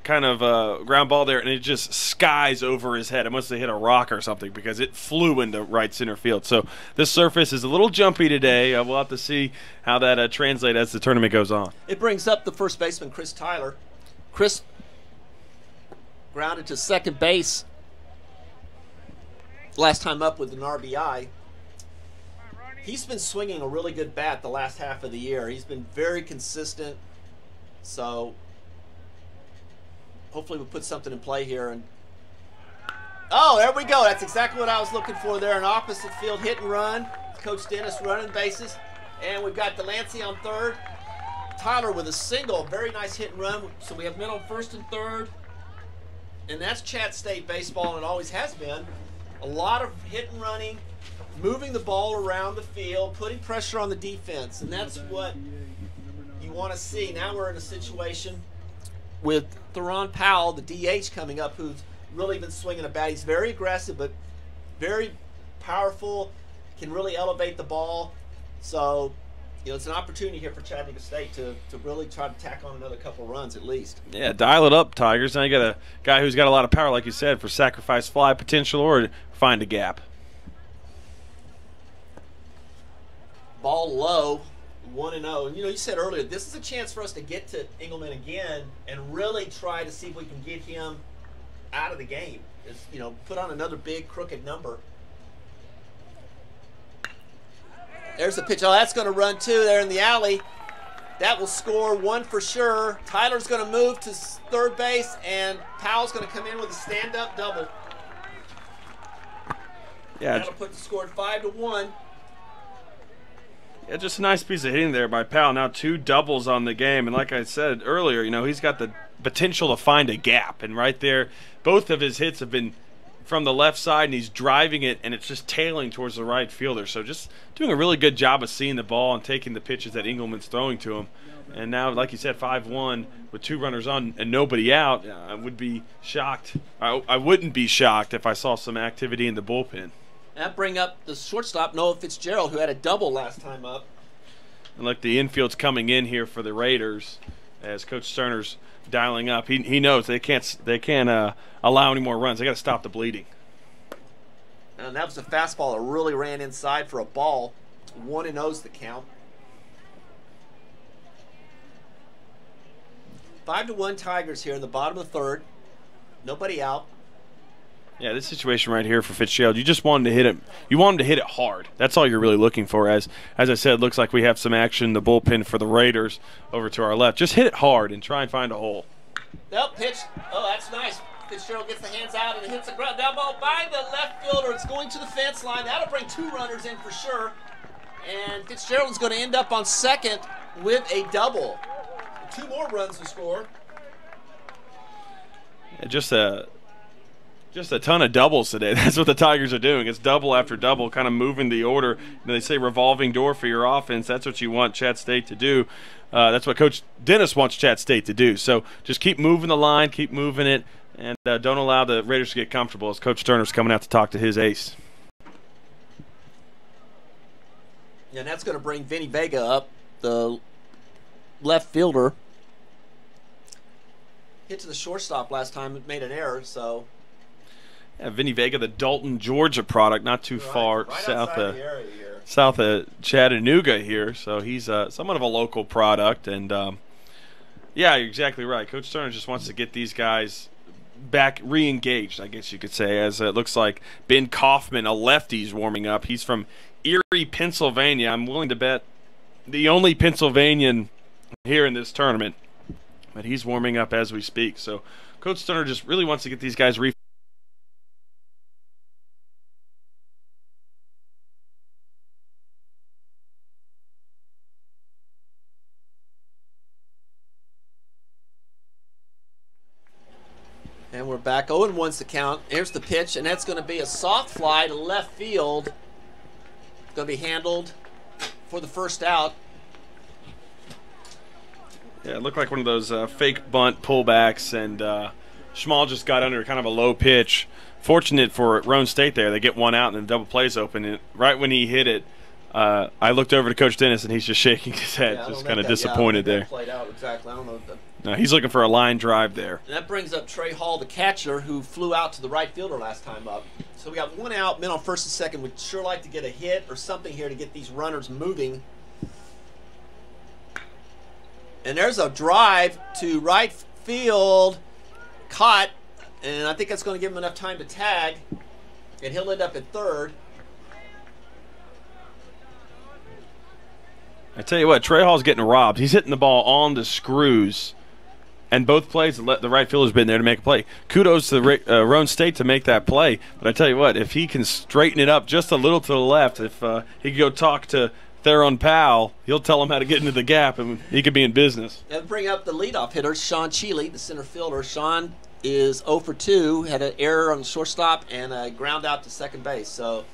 kind of ground ball there, and it just skies over his head. It must have hit a rock or something because it flew into right center field. So this surface is a little jumpy today. We'll have to see how that translates as the tournament goes on. It brings up the first baseman, Chris Tyler. Chris grounded to second base last time up with an RBI. He's been swinging a really good bat the last half of the year. He's been very consistent. So hopefully we'll put something in play here. And oh, there we go. That's exactly what I was looking for there. An opposite field hit and run. Coach Dennis running bases. And we've got Delancey on third. Tyler with a single. Very nice hit and run. So we have men on first and third. And that's Chat State baseball, and it always has been. A lot of hit and running, moving the ball around the field, putting pressure on the defense, and that's what you want to see. Now we're in a situation with Theron Powell, the DH, coming up, who's really been swinging a bat. He's very aggressive, but very powerful, can really elevate the ball. So it's an opportunity here for Chattanooga State to really try to tack on another couple runs at least. Yeah, dial it up, Tigers. Now you got a guy who's got a lot of power, like you said, for sacrifice fly potential or find a gap. Ball low, 1-0. And you said earlier, this is a chance for us to get to Engelman again and really try to see if we can get him out of the game. Put on another big crooked number. There's the pitch. Oh, that's going to run too there in the alley. That will score one for sure. Tyler's going to move to third base, and Powell's going to come in with a stand-up double. Yeah, that'll put the score at 5-1. Yeah, just a nice piece of hitting there by Powell. Now 2 doubles on the game, and like I said earlier, he's got the potential to find a gap, and right there, both of his hits have been from the left side, and he's driving it, and it's just tailing towards the right fielder. So just doing a really good job of seeing the ball and taking the pitches that Engelman's throwing to him. And now, like you said, 5-1 with 2 runners on and nobody out. I would be shocked. I wouldn't be shocked if I saw some activity in the bullpen. That bring up the shortstop, Noah Fitzgerald, who had a double last time up. And look, the infield's coming in here for the Raiders as Coach Sterner's dialing up. He knows they can't allow any more runs. They got to stop the bleeding. And that was a fastball that really ran inside for a ball. 1-0's the count. 5-1 Tigers here in the bottom of the third. Nobody out. Yeah, this situation right here for Fitzgerald, you just wanted to hit it. You want him to hit it hard. That's all you're really looking for. As I said, it looks like we have some action in the bullpen for the Raiders over to our left. Just hit it hard and try and find a hole. Nope, pitch. Oh, that's nice. Fitzgerald gets the hands out and hits a ground down ball by the left fielder. It's going to the fence line. That'll bring 2 runners in for sure. And Fitzgerald's going to end up on second with a double. 2 more runs to score. Yeah, just a ton of doubles today. That's what the Tigers are doing. It's double after double, kind of moving the order. They say revolving door for your offense. That's what you want Chat State to do. That's what Coach Dennis wants Chat State to do. So just keep moving the line, keep moving it, and don't allow the Raiders to get comfortable as Coach Sterner's coming out to talk to his ace. And that's going to bring Vinny Vega up, the left fielder. Hit to the shortstop last time. It made an error, so... Yeah, Vinny Vega, the Dalton, Georgia product, not too far south of Chattanooga here. So he's somewhat of a local product. And, yeah, you're exactly right. Coach Turner just wants to get these guys back re-engaged, I guess you could say, as it looks like Ben Kaufman, a lefty, is warming up. He's from Erie, Pennsylvania. I'm willing to bet the only Pennsylvanian here in this tournament. But he's warming up as we speak. So Coach Turner just really wants to get these guys And we're back. 0-1's the count. Here's the pitch, and that's going to be a soft fly to left field. It's going to be handled for the first out. Yeah, it looked like one of those fake bunt pullbacks, and Schmal just got under kind of a low pitch. Fortunate for Roane State there, they get one out and then double plays open. And right when he hit it, I looked over to Coach Dennis, and he's just shaking his head, just kind of disappointed there. Played out exactly. I don't know. No, he's looking for a line drive there. And that brings up Trey Hall, the catcher, who flew out to the right fielder last time up. So we got one out, men on first and second. We'd sure like to get a hit or something here to get these runners moving. And there's a drive to right field, caught, and I think that's going to give him enough time to tag, and he'll end up at third. I tell you what, Trey Hall's getting robbed. He's hitting the ball on the screws, and both plays the right fielder's been there to make a play. Kudos to Roane State to make that play, but I tell you what, if he can straighten it up just a little to the left, if he could go talk to Theron Powell, he'll tell him how to get into the gap, and he could be in business. And bring up the leadoff hitter, Sean Cheeley, the center fielder. Sean is 0 for 2, had an error on the shortstop and a ground out to second base. So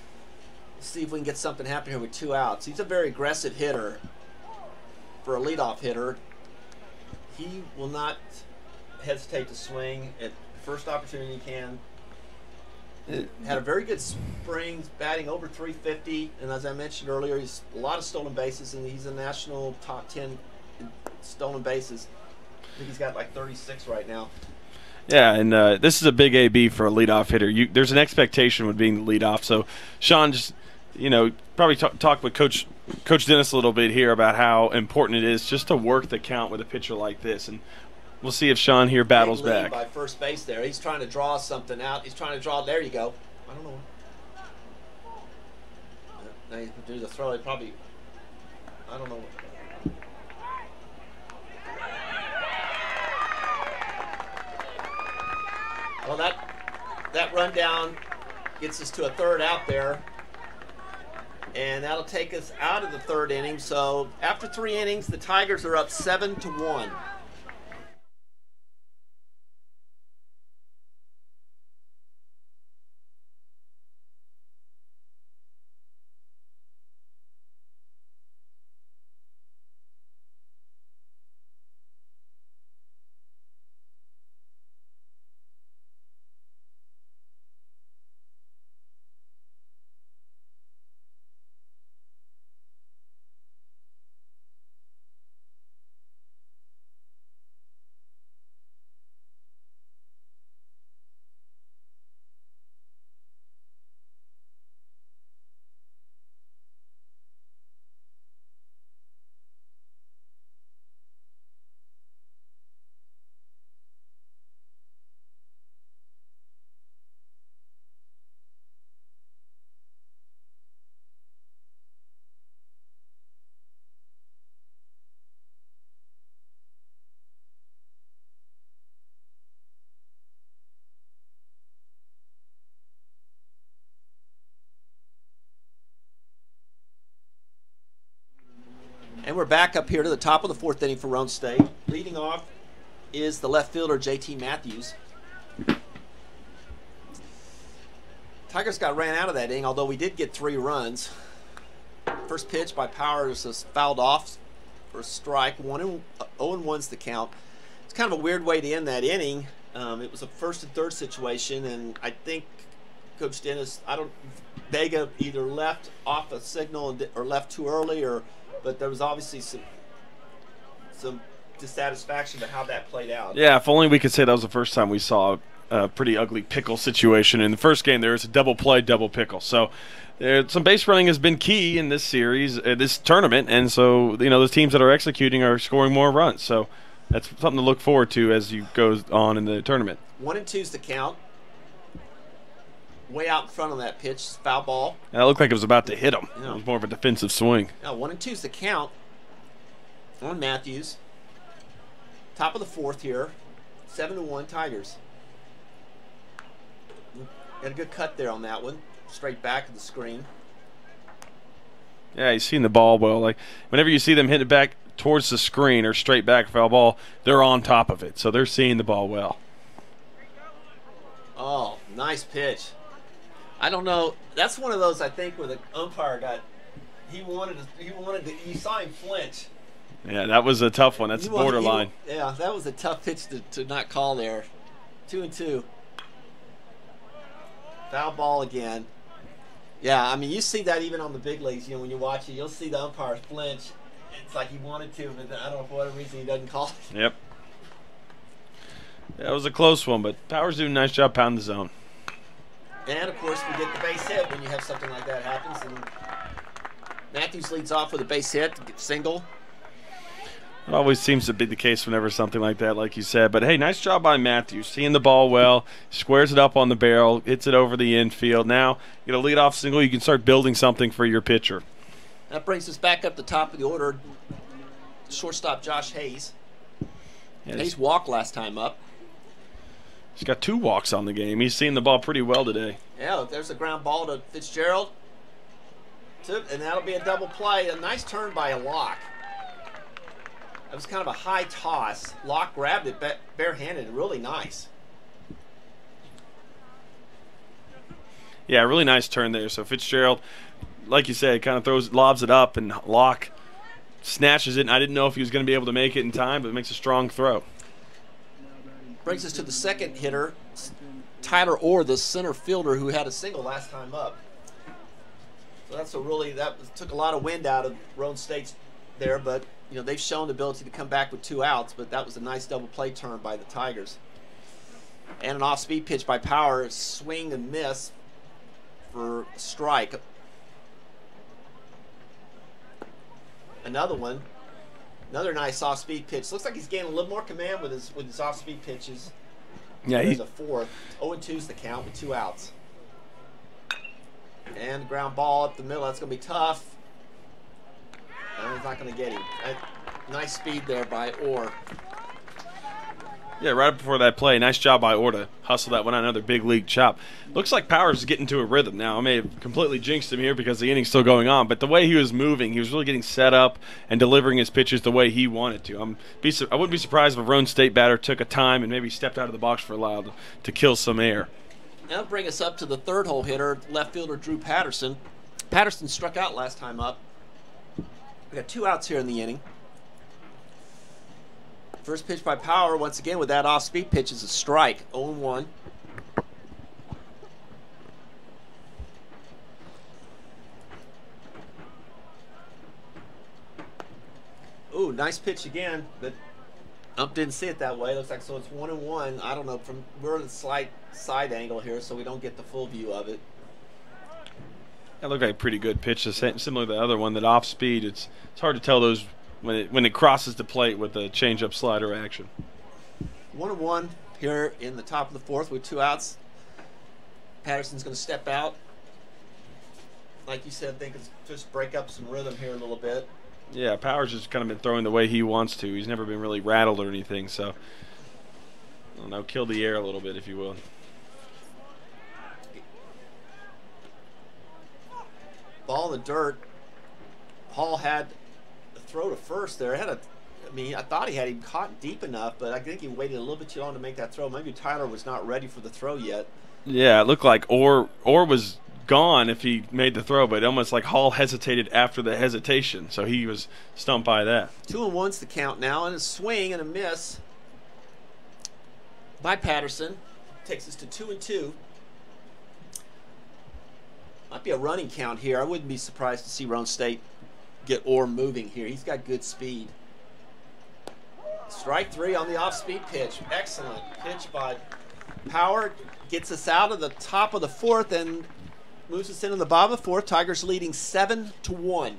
let's see if we can get something happen here with 2 outs. He's a very aggressive hitter for a leadoff hitter. He will not hesitate to swing at the first opportunity he can. Had a very good spring, batting over 350, and as I mentioned earlier, he's a lot of stolen bases, and he's a national top 10 in stolen bases. I think he's got like 36 right now. Yeah, and this is a big AB for a leadoff hitter. There's an expectation with being the leadoff. So, Sean, just probably talk with Coach Dennis a little bit here about how important it is just to work the count with a pitcher like this, and we'll see if Sean here battles Big lead back. by first base there. He's trying to draw something out. He's trying to draw. There you go. I don't know. Now you can do the throw. He probably. I don't know. Well, that rundown gets us to a third out there, and that'll take us out of the third inning. So after 3 innings, the Tigers are up 7-1. And we're back up here to the top of the 4th inning for Roane State. Leading off is the left fielder, J.T. Matthews. Tigers got ran out of that inning, although we did get 3 runs. First pitch by Powers was fouled off for a strike. 0-1's the count. It's kind of a weird way to end that inning. It was a 1st and 3rd situation, and I think Coach Dennis, Vega either left off a signal or left too early, but there was obviously some dissatisfaction to how that played out. Yeah, if only we could say that was the first time we saw a pretty ugly pickle situation. In the first game, there was a double play, double pickle. So some base running has been key in this series, this tournament, and so those teams that are executing are scoring more runs. So that's something to look forward to as you go on in the tournament. 1-2's the count. Way out in front of that pitch, foul ball. That looked like it was about to hit him. Yeah. It was more of a defensive swing. Now 1-2's the count on Matthews. Top of the 4th here, 7-1 Tigers. Got a good cut there on that one, straight back of the screen. Yeah, he's seen the ball well. Like whenever you see them hit it back towards the screen or straight back foul ball, they're on top of it, so they're seeing the ball well. Oh, nice pitch. I don't know. That's one of those, I think, where the umpire you saw him flinch. Yeah, that was a tough one. That's borderline. Yeah, that was a tough pitch to not call there. 2-2. Foul ball again. Yeah, I mean, you see that even on the big leagues. When you watch it, you'll see the umpire flinch. It's like he wanted to, but I don't know for what reason he doesn't call it. Yep. That was a close one, but Powers doing a nice job pounding the zone. And, of course, we get the base hit when you have something like that happens. And Matthews leads off with a base hit, single. It always seems to be the case whenever something like that, like you said. But, hey, nice job by Matthews. Seeing the ball well, squares it up on the barrel, hits it over the infield. Now, you get a leadoff single, you can start building something for your pitcher. That brings us back up the top of the order. Shortstop Josh Hayes. Yeah, Hayes walked last time up. He's got 2 walks on the game. He's seeing the ball pretty well today. Yeah, there's a ground ball to Fitzgerald. And that'll be a double play. A nice turn by a Locke. That was kind of a high toss. Locke grabbed it barehanded. Really nice. Yeah, really nice turn there. So Fitzgerald, like you said, kind of lobs it up, and Locke snatches it. And I didn't know if he was going to be able to make it in time, but it makes a strong throw. Brings us to the second hitter, Tyler Orr, the center fielder who had a single last time up. So that's that took a lot of wind out of Roane State's there, but they've shown the ability to come back with 2 outs, but that was a nice double play turn by the Tigers. And an off-speed pitch by Power, swing and miss for a strike. Another one, another nice off-speed pitch. Looks like he's gaining a little more command with his off-speed pitches. Yeah, he's a 4th. 0-2 is the count with 2 outs. And ground ball up the middle. That's going to be tough. And he's not going to get him. Nice speed there by Orr. Yeah, right before that play, nice job by Orr to hustle that one on, another big league chop. Looks like Powers is getting to a rhythm now. I may have completely jinxed him here because the inning's still going on, but the way he was moving, he was really getting set up and delivering his pitches the way he wanted to. I wouldn't be surprised if a Roane State batter took a time and maybe stepped out of the box for a while to kill some air. That'll bring us up to the 3rd hole hitter, left fielder Drew Patterson. Patterson struck out last time up. We got 2 outs here in the inning. First pitch by Power, once again with that off-speed pitch, is a strike, 0-1. Ooh, nice pitch again, but Ump didn't see it that way. Looks like so it's 1-1. I don't know, we're in a slight side angle here, so we don't get the full view of it. That looked like a pretty good pitch, similar to the other one, that off-speed. It's hard to tell those when it crosses the plate with the change-up slider action. 1-1 here in the top of the 4th with 2 outs. Patterson's going to step out. Like you said, I think it's just break up some rhythm here a little bit. Yeah, Powers has kind of been throwing the way he wants to. He's never been really rattled or anything, so I don't know, kill the air a little bit, if you will. Ball in the dirt. Hall had a throw to first there. I thought he had him caught deep enough, but I think he waited a little bit too long to make that throw. Maybe Tyler was not ready for the throw yet. Yeah, it looked like Orr was gone if he made the throw, but almost like Hall hesitated after the hesitation, so he was stumped by that. 2-1's the count now, and a swing and a miss by Patterson takes us to 2-2. Might be a running count here. I wouldn't be surprised to see Roane State get Orr moving here. He's got good speed. Strike 3 on the off-speed pitch. Excellent pitch by Power. Gets us out of the top of the 4th and moves us into the bottom of the 4th. Tigers leading 7-1.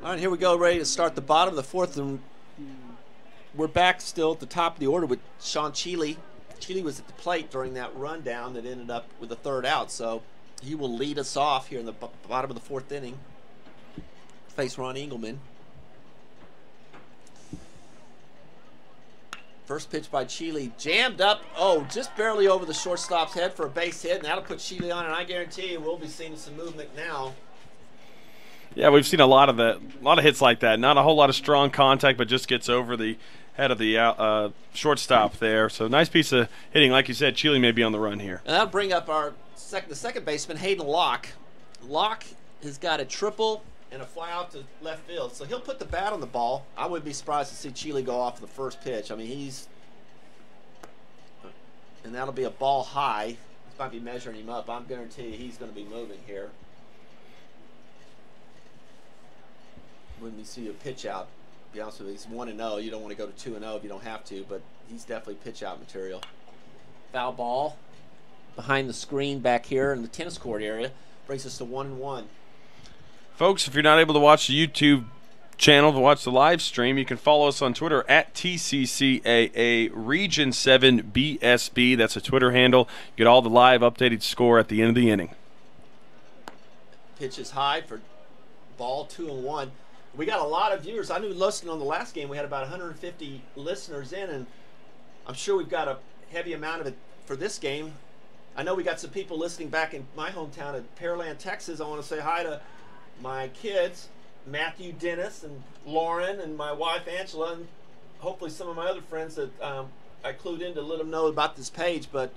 All right, here we go, ready to start the bottom of the 4th, and we're back still at the top of the order with Sean Cheeley. Cheeley was at the plate during that rundown that ended up with the 3rd out, so he will lead us off here in the bottom of the 4th inning. Face Ron Engelman. First pitch by Cheeley, jammed up, just barely over the shortstop's head for a base hit, and that'll put Cheeley on, and I guarantee you we'll be seeing some movement now. Yeah, we've seen a lot of hits like that. Not a whole lot of strong contact, but just gets over the head of the shortstop there. So nice piece of hitting. Like you said, Cheeley may be on the run here. And that'll bring up the second baseman, Hayden Locke. Locke has got a triple and a fly out to left field. So he'll put the bat on the ball. I wouldn't be surprised to see Chile go off the first pitch. I mean, and that'll be a ball high. This might be measuring him up. I'm guarantee you he's going to be moving here. When we see a pitch out, to be honest with you, he's 1-0. You don't want to go to 2-0 if you don't have to, but he's definitely pitch out material. Foul ball behind the screen back here in the tennis court area brings us to 1-1. Folks, if you're not able to watch the YouTube channel to watch the live stream, you can follow us on Twitter at TCCAA Region 7 BSB. That's a Twitter handle. Get all the live updated score at the end of the inning. Pitch is high for ball 2-1. We got a lot of viewers. I knew listening on the last game we had about 150 listeners in, and I'm sure we've got a heavy amount of it for this game. I know we got some people listening back in my hometown at Pearland, Texas. I want to say hi to my kids, Matthew, Dennis, and Lauren, and my wife, Angela, and hopefully some of my other friends that I clued in to let them know about this page. But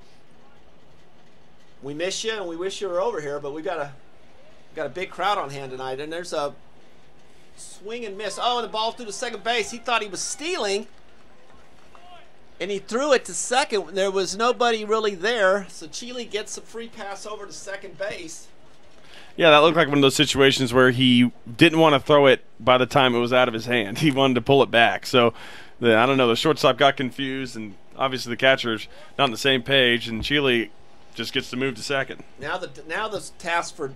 we miss you, and we wish you were over here, but we got a big crowd on hand tonight, and there's a swing and miss. Oh, and the ball through to second base. He thought he was stealing, and he threw it to second. There was nobody really there, so Chile gets a free pass over to second base. Yeah, that looked like one of those situations where he didn't want to throw it by the time it was out of his hand. He wanted to pull it back. So, I don't know, the shortstop got confused, and obviously the catcher's not on the same page, and Chile just gets to move to second. Now the task for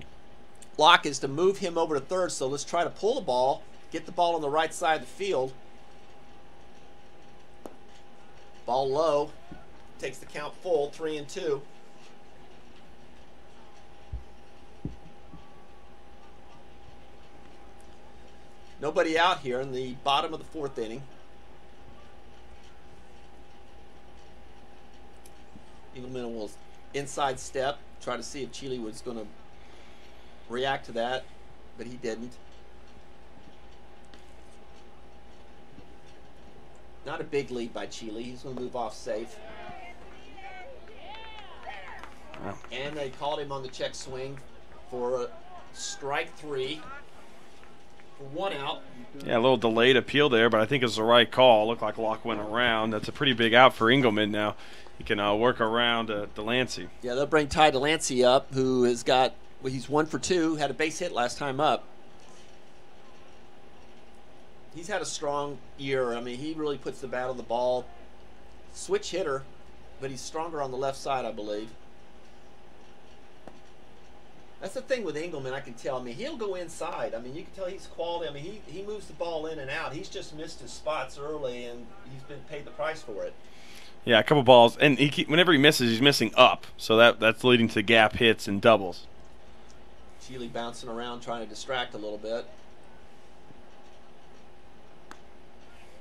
Locke is to move him over to third, so let's try to pull the ball, get the ball on the right side of the field. Ball low, takes the count full, 3-2. Nobody out here in the bottom of the fourth inning. Engelman will inside step, try to see if Chile was going to react to that, but he didn't. Not a big lead by Chile. He's going to move off safe. And they called him on the check swing for a strike 3 for 1 out. Yeah, a little delayed appeal there, but I think it's the right call. Looked like Locke went around. That's a pretty big out for Engelman now. He can work around Delancey. Yeah, they'll bring Ty Delancey up, who has got, well, he's 1 for 2, had a base hit last time up. He's had a strong year. I mean, he really puts the bat on the ball. Switch hitter, but he's stronger on the left side, I believe. That's the thing with Engelman, I can tell. I mean, he'll go inside. I mean, you can tell he's quality. I mean, he moves the ball in and out. He's just missed his spots early, and he's been paid the price for it. Yeah, a couple balls. And whenever he misses, he's missing up. So that's leading to gap hits and doubles. Chile bouncing around, trying to distract a little bit.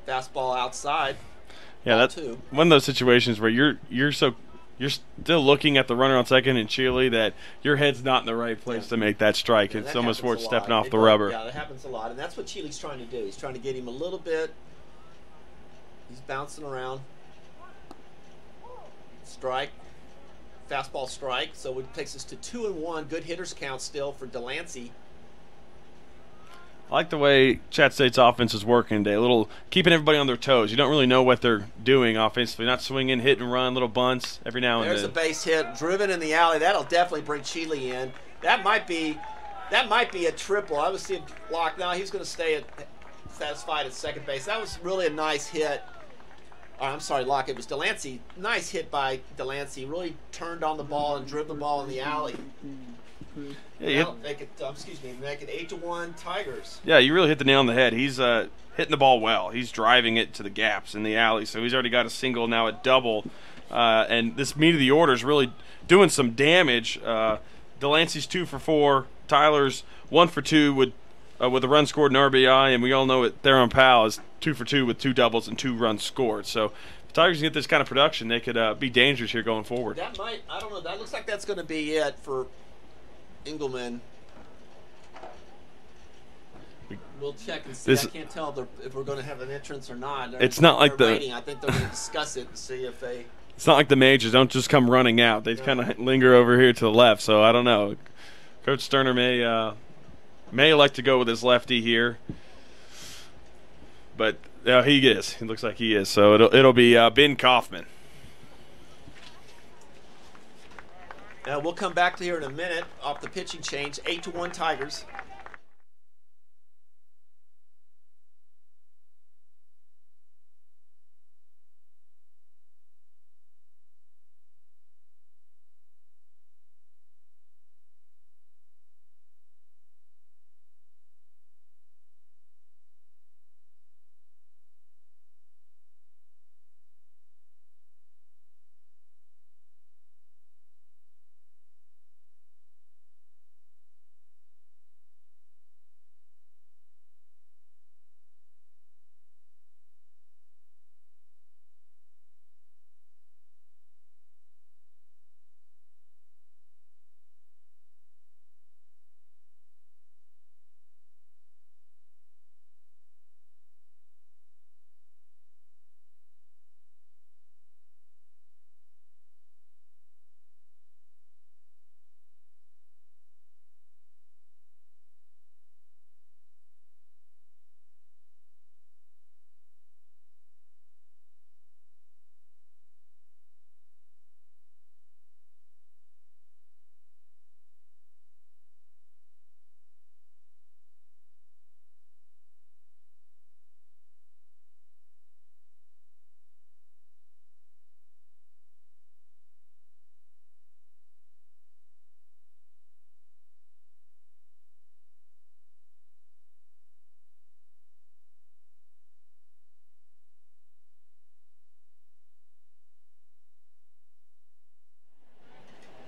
Fastball outside. Yeah, that's one of those situations where you're still looking at the runner on second in Chile that your head's not in the right place to make that strike. It's almost worth stepping off the rubber. Yeah, that happens a lot, and that's what Chile's trying to do. He's trying to get him a little bit. He's bouncing around. Strike. Fastball strike. So it takes us to 2-1. Good hitters count still for Delancey. I like the way Chat State's offense is working today. A little keeping everybody on their toes. You don't really know what they're doing offensively. Not swinging, hit and run, little bunts every now and then. There's a base hit, driven in the alley. That'll definitely bring Chile in. That might be a triple. I was seeing Locke now. He's going to stay satisfied at second base. That was really a nice hit. I'm sorry, Locke. It was Delancey. Nice hit by Delancey. Really turned on the ball and drove the ball in the alley. Yeah, make it 8-1 Tigers. Yeah, you really hit the nail on the head. He's hitting the ball well. He's driving it to the gaps in the alley. So he's already got a single, now a double. And this meat of the order is really doing some damage. Delancey's 2 for 4. Tyler's 1 for 2 with a run scored and RBI. And we all know it. Theron Powell is 2 for 2 with 2 doubles and 2 runs scored. So if the Tigers can get this kind of production, they could be dangerous here going forward. That might, I don't know. That looks like that's going to be it for Engelman. We'll check and see. I can't tell if we're going to have an entrance or not. It's not like the rating. I think they're going to discuss it and see if they. It's not like the majors don't just come running out. They kind of linger over here to the left. So I don't know. Coach Sterner may May like to go with his lefty here, but he is. He looks like he is. So it'll be Ben Kaufman. We'll come back to here in a minute off the pitching change. 8-1 Tigers.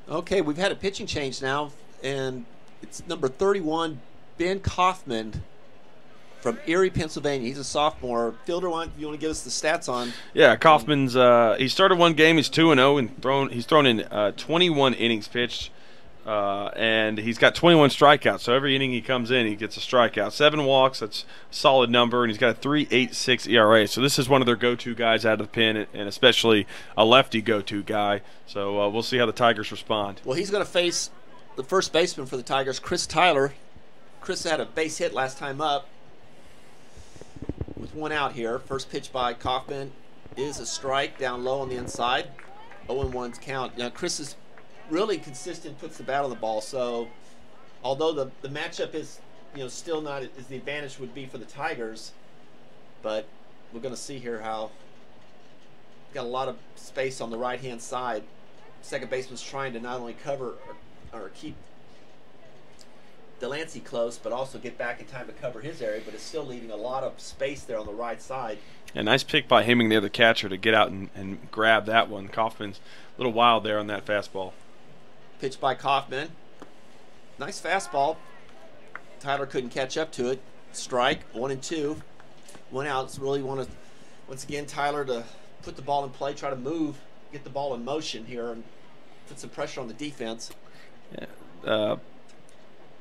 Okay, we've had a pitching change now, and it's number 31, Ben Kaufman from Erie, Pennsylvania. He's a sophomore. Fielder, you want to give us the stats on? Yeah, Kaufman's he started one game. He's 2-0 and he's thrown in 21 innings pitched, and he's got 21 strikeouts. So every inning he comes in, he gets a strikeout. 7 walks. That's a solid number, and he's got a 3.86 ERA. So this is one of their go-to guys out of the pen, and especially a lefty go-to guy. So we'll see how the Tigers respond. Well, he's going to face the first baseman for the Tigers, Chris Tyler. Chris had a base hit last time up with 1 out here. First pitch by Kaufman is a strike down low on the inside. 0-1's count. Now, Chris is really consistent, puts the bat on the ball. So, although the matchup is, still not as the advantage would be for the Tigers, but we're going to see here how got a lot of space on the right-hand side. Second baseman's trying to not only cover or keep Delancey close, but also get back in time to cover his area, but it's still leaving a lot of space there on the right side. A nice pick by Hemming, the other catcher, to get out and grab that one. Kaufman's a little wild there on that fastball. Pitch by Kaufman. Nice fastball. Tyler couldn't catch up to it. Strike, 1-2. 1 out. It's really want to, once again, Tyler to put the ball in play, try to move, get the ball in motion here, and put some pressure on the defense. Yeah.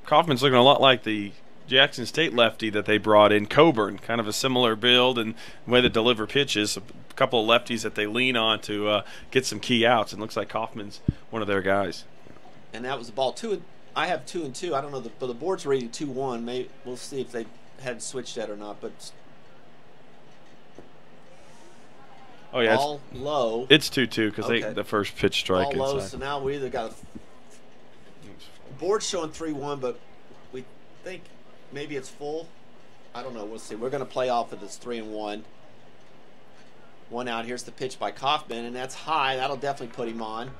Kaufman's looking a lot like the Jackson State lefty that they brought in, Coburn. Kind of a similar build and way to deliver pitches. A couple of lefties that they lean on to get some key outs, and looks like Kaufman's one of their guys. And that was the ball. I have 2-2. I don't know, but the board's rating 2-1. Maybe we'll see if they had switched that or not. But oh yeah, ball low. It's 2-2 because the first pitch strike ball low. inside. So now we either got board's showing 3-1, but we think maybe it's full. I don't know. We'll see. We're going to play off of this 3-1. 1 out. Here's the pitch by Kaufman, and that's high. That'll definitely put him on.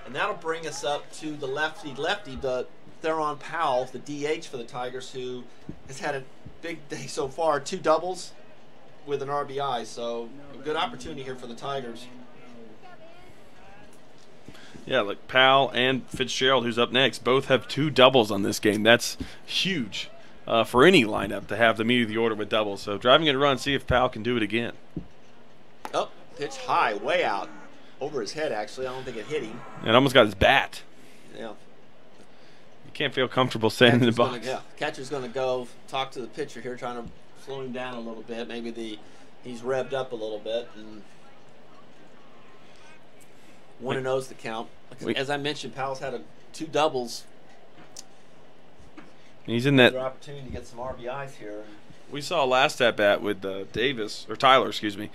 And that'll bring us up to the lefty, the Theron Powell, the DH for the Tigers, who has had a big day so far. 2 doubles with an RBI. So a good opportunity here for the Tigers. Yeah, like Powell and Fitzgerald, who's up next, both have 2 doubles on this game. That's huge for any lineup to have the meat of the order with doubles. So driving in a run, see if Powell can do it again. Oh, pitch high, way out. Over his head, actually. I don't think it hit him. And almost got his bat. Yeah. You can't feel comfortable standing in the box. Catcher's going to go talk to the pitcher here, trying to slow him down a little bit. Maybe he's revved up a little bit. And 1-0's the count. As I mentioned, Powell's had 2 doubles He's in that. Another opportunity to get some RBIs here. We saw last at bat with Tyler, excuse me.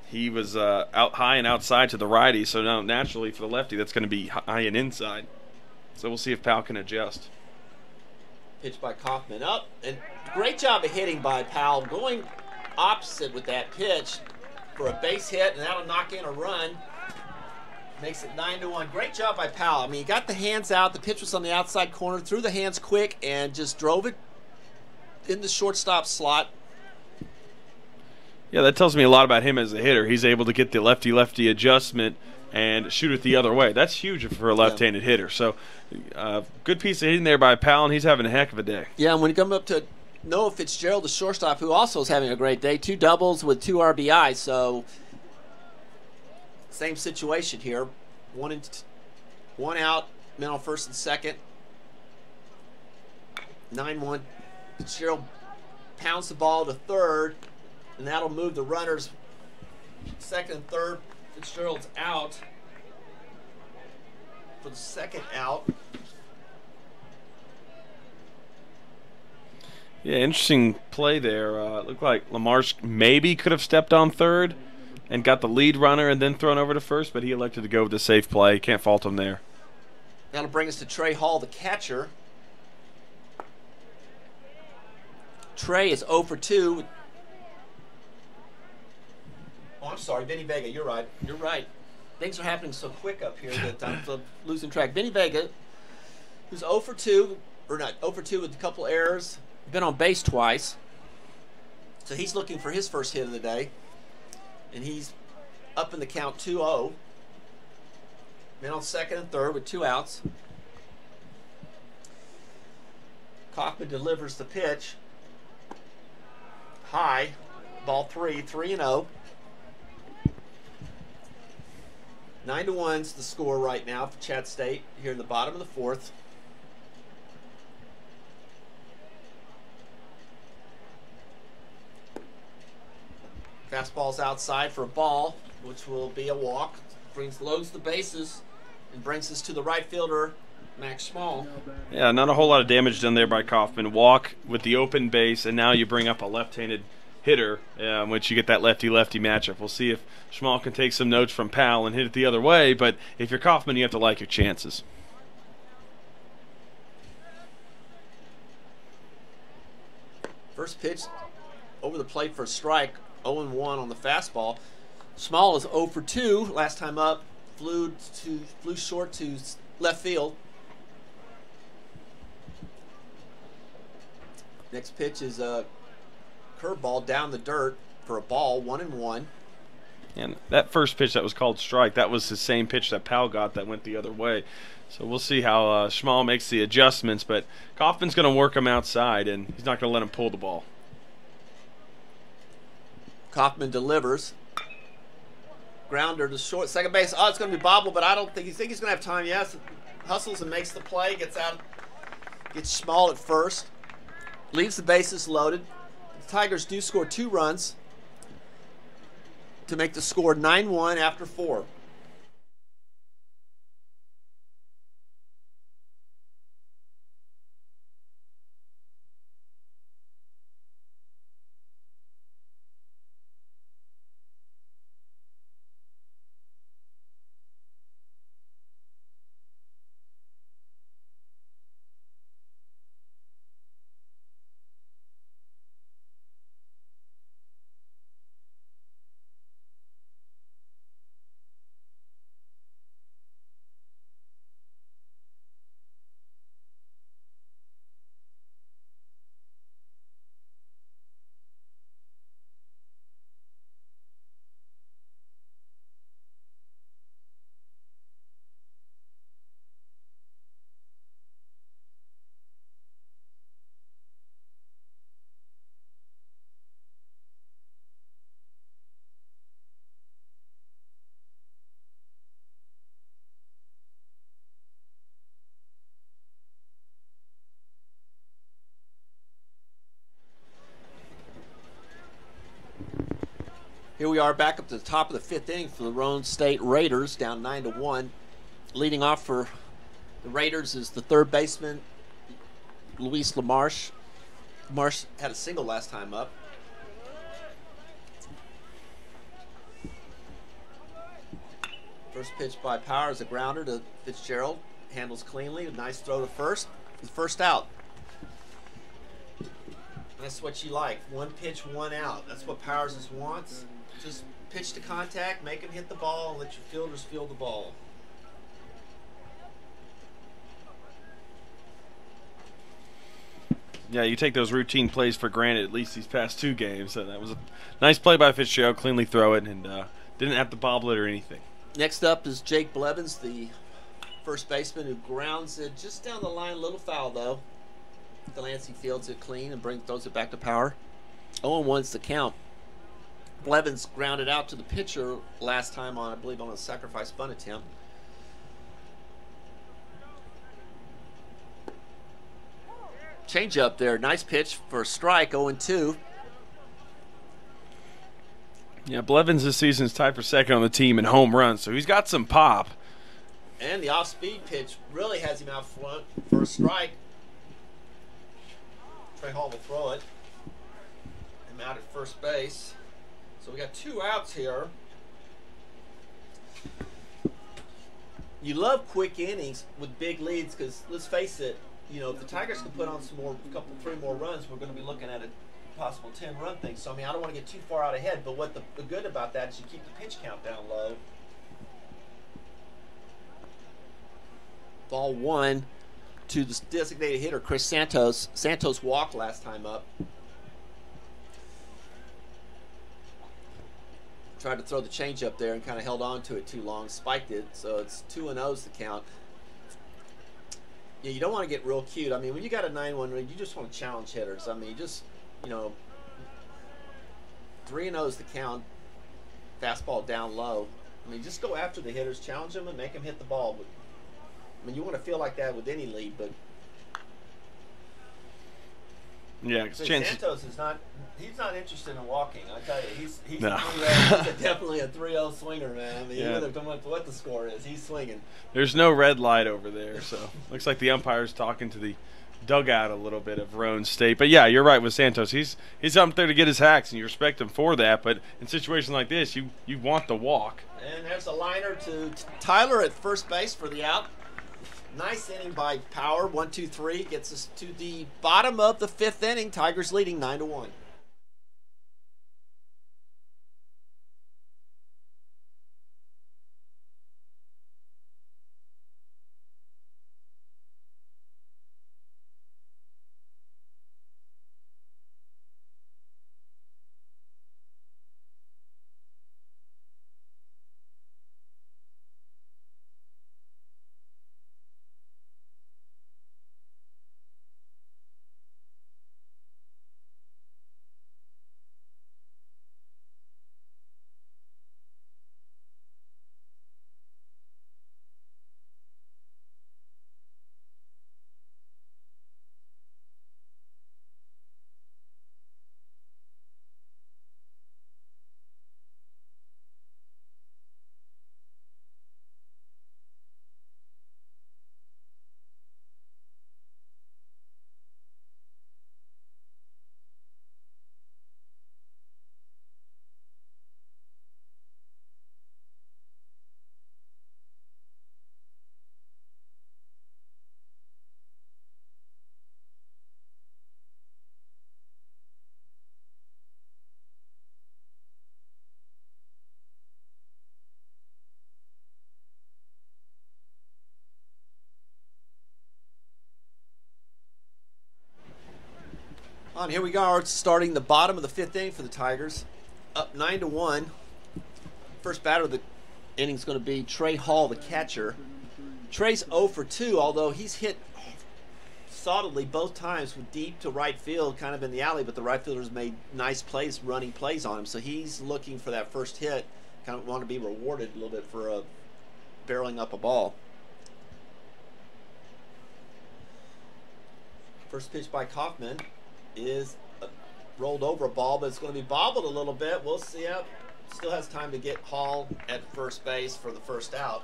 He was out high and outside to the righty, so now naturally for the lefty, that's going to be high and inside. So we'll see if Powell can adjust. Pitch by Kaufman up, and great job of hitting by Powell, going opposite with that pitch for a base hit, and that'll knock in a run. Makes it 9-1. Great job by Powell. I mean, he got the hands out. The pitch was on the outside corner, threw the hands quick, and just drove it in the shortstop slot. Yeah, that tells me a lot about him as a hitter. He's able to get the lefty-lefty adjustment and shoot it the other way. That's huge for a left-handed hitter. So, good piece of hitting there by Powell, and he's having a heck of a day. Yeah, and when you come up to Noah Fitzgerald, the shortstop, who also is having a great day, 2 doubles with 2 RBIs. So, same situation here. One out, men on first and second. 9-1. Fitzgerald pounds the ball to third, and that'll move the runners second and third. Fitzgerald's out for the second out. Yeah, interesting play there. Looked like LaMarche maybe could have stepped on third and got the lead runner and then thrown over to first, but he elected to go with the safe play. Can't fault him there. That'll bring us to Trey Hall, the catcher. Trey is 0 for 2. Oh, I'm sorry, Vinny Vega. You're right. You're right. Things are happening so quick up here that I'm losing track. Vinny Vega, who's 0 for 2, or not 0 for 2 with a couple errors, been on base twice. So he's looking for his first hit of the day. And he's up in the count 2-0. Men on second and third with 2 outs. Kaufman delivers the pitch. High. Ball 3-0. 9-1's the score right now for Chat State here in the bottom of the 4th. Fastball's outside for a ball, which will be a walk. Loads the bases and brings us to the right fielder, Max Small. Yeah, not a whole lot of damage done there by Kaufman. Walk with the open base, and now you bring up a left-handed hitter, which you get that lefty-lefty matchup. We'll see if Small can take some notes from Powell and hit it the other way, but if you're Kaufman, you have to like your chances. First pitch over the plate for a strike, 0-1 on the fastball. Small is 0 for 2. Last time up, flew short to left field. Next pitch is a curveball down the dirt for a ball, 1-1. And that first pitch that was called strike, that was the same pitch that Powell got that went the other way. So we'll see how Small makes the adjustments, but Kaufman's going to work him outside, and he's not going to let him pull the ball. Kaufman delivers. Grounder to short, second base. Oh, it's going to be bobbled, but I don't think he's going to have time. Yes, hustles and makes the play. Gets out, gets Small at first. Leaves the bases loaded. The Tigers do score 2 runs to make the score 9-1 after 4. Here we are back up to the top of the 5th inning for the Roane State Raiders, down 9-1. Leading off for the Raiders is the third baseman, Luis LaMarche. Marsh had a single last time up. First pitch by Power is a grounder to Fitzgerald. Handles cleanly. A nice throw to first. First out. That's what you like. One pitch, one out. That's what Powers just wants. Just pitch to contact, make him hit the ball, and let your fielders field the ball. Yeah, you take those routine plays for granted, at least these past 2 games. So that was a nice play by Fitzgerald, cleanly throw it, and didn't have to bobble it or anything. Next up is Jake Blevins, the first baseman, who grounds it just down the line. A little foul, though. Delancey fields it clean and throws it back to Power. 0-1's the count. Blevins grounded out to the pitcher last time on, I believe, on a sacrifice bunt attempt. Change up there. Nice pitch for a strike, 0-2. Yeah, Blevins this season is tied for second on the team in home runs, so he's got some pop. And the off-speed pitch really has him out front for a strike. Trey Hall will throw it. I'm out at first base. So we got 2 outs here. You love quick innings with big leads because, let's face it, you know, if the Tigers can put on some more, three more runs, we're going to be looking at a possible 10-run thing. So, I mean, I don't want to get too far out ahead, but what the good about that is you keep the pitch count down low. Ball 1 to the designated hitter, Chris Santos. Santos walked last time up. Tried to throw the change up there and kind of held on to it too long, spiked it, so it's 2-0's the count. Yeah, you don't want to get real cute. I mean, when you got a 9-1 lead, you just want to challenge hitters. I mean, just, you know, 3-0's the count. Fastball down low. I mean, just go after the hitters, challenge them, and make them hit the ball. But, I mean, you want to feel like that with any lead, but yeah, Santos is not—he's not interested in walking. I tell you, he's no. definitely a 3-0 swinger, man. I mean, Yeah. no matter what the score is, he's swinging. There's no red light over there, so looks like the umpire's talking to the dugout a little bit of Roane State. But yeah, you're right with Santos. He's up there to get his hacks, and you respect him for that. But in situations like this, you want the walk. And there's a liner to Tyler at first base for the out. Nice inning by Power. 1-2-3 gets us to the bottom of the 5th inning. Tigers leading 9-1. Here we go, starting the bottom of the 5th inning for the Tigers. Up 9-1. First batter of the inning is going to be Trey Hall, the catcher. Trey's 0 for 2, although he's hit solidly both times with deep to right field, kind of in the alley, but the right fielders made nice plays, running plays on him. So he's looking for that first hit, kind of want to be rewarded a little bit for barreling up a ball. First pitch by Kaufman is rolled over a ball, but it's going to be bobbled a little bit. We'll see. Yep. Still has time to get Hall at first base for the first out.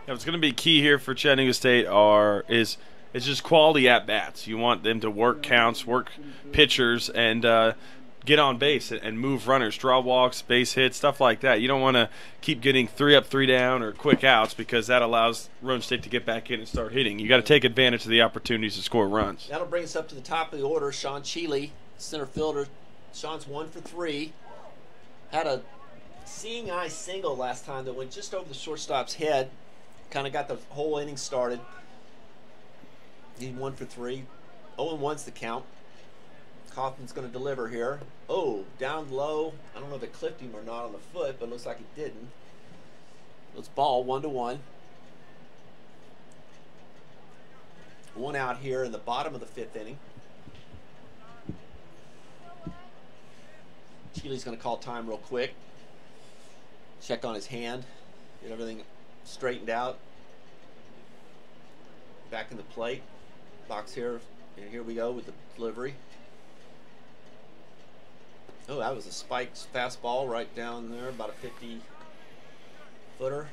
Yeah, what's going to be key here for Chattanooga State is It's just quality at bats. You want them to work counts, work pitchers, and get on base and move runners, draw walks, base hits, stuff like that. You don't want to keep getting 3 up, 3 down, or quick outs, because that allows Roane State to get back in and start hitting. You got to take advantage of the opportunities to score runs. That'll bring us up to the top of the order. Sean Cheeley, center fielder. Sean's 1 for 3. Had a seeing eye single last time that went just over the shortstop's head. Kind of got the whole inning started. He's 1 for 3. 0-1's the count. Kaufman's going to deliver here. Oh, down low. I don't know if it clipped him or not on the foot, but it looks like it didn't. It's ball, 1-1. 1 out here in the bottom of the 5th inning. Cheeley's going to call time real quick. Check on his hand. Get everything straightened out. Back in the plate. Box here. And here we go with the delivery. Oh, that was a spiked fastball right down there, about a 50-footer.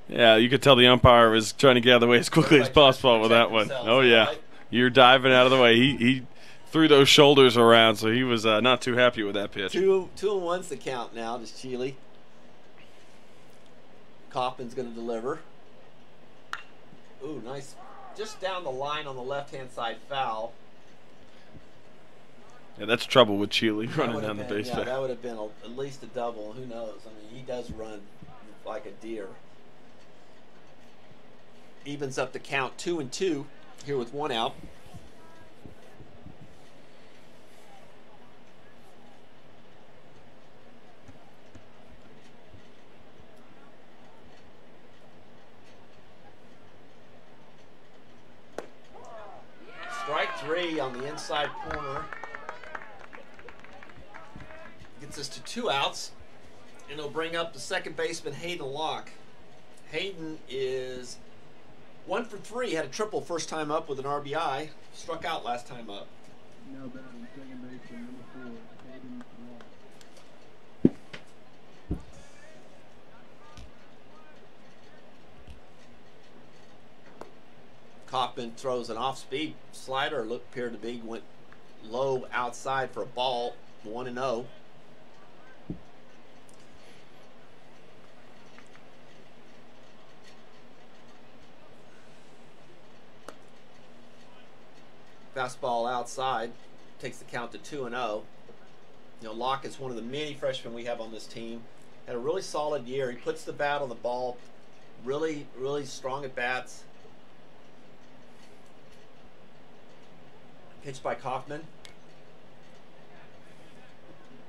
Yeah, you could tell the umpire was trying to get out of the way as quickly as possible with that one. Oh, yeah. Right? You're diving out of the way. He threw those shoulders around, so he was not too happy with that pitch. 2-1's the count now to Cheeley. Kaufman's going to deliver. Ooh, nice. Just down the line on the left-hand side foul. Yeah, that's trouble with Cheeley running down the base. Yeah, that would have been at least a double. Who knows? I mean, he does run like a deer. Evens up the count, 2-2 here with 1 out. Strike 3 on the inside corner. Gets us to 2 outs, and it'll bring up the second baseman, Hayden Locke. Hayden is 1 for 3, had a triple first time up with an RBI, struck out last time up. Now batting second baseman, number 4, Hayden Locke. Kaufman throws an off-speed slider, appeared to be, went low outside for a ball, 1-0. Fastball outside, takes the count to 2-0. You know, Locke is one of the many freshmen we have on this team. Had a really solid year. He puts the bat on the ball, really strong at bats. Pitched by Kaufman.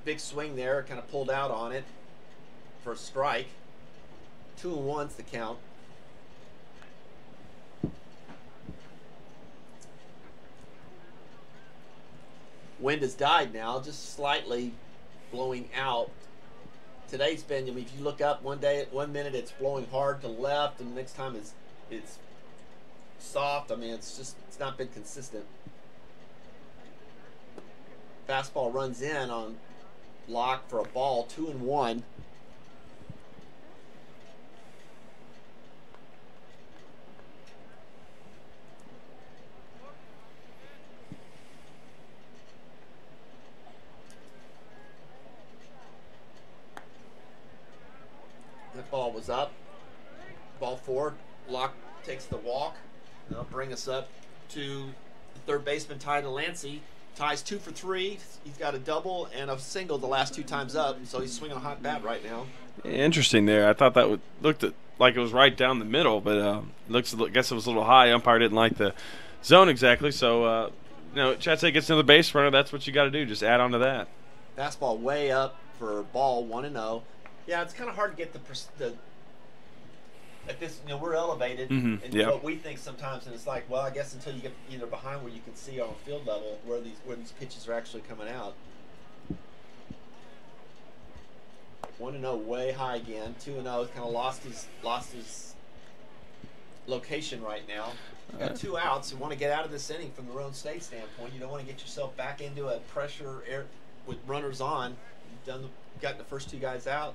Big swing there, kind of pulled out on it for a strike. 2-1's the count. Wind has died now, just slightly blowing out. Today's been, I mean, if you look up one minute it's blowing hard to the left, and the next time it's soft. I mean, it's not been consistent. Fastball runs in on Locke for a ball, 2-1. That ball was up. Ball 4. Locke takes the walk. That'll bring us up to the third baseman, Ty Delancey. Ty's 2 for 3. He's got a double and a single the last 2 times up, so he's swinging a hot bat right now. Interesting there. I thought that looked like it was right down the middle, but I guess it was a little high. Umpire didn't like the zone exactly, so you know, Chat State gets another base runner. That's what you got to do. Just add on to that. Fastball way up for ball, 1-0. Yeah, it's kind of hard to get the at this, you know, we're elevated in what we think sometimes, and it's like, well, I guess until you get either behind where you can see on field level where these pitches are actually coming out. 1-0, way high again. 2-0, kind of lost his location right now. You've got 2 outs. You want to get out of this inning from the Roane State standpoint. You don't want to get yourself back into a pressure with runners on. You've gotten the first 2 guys out.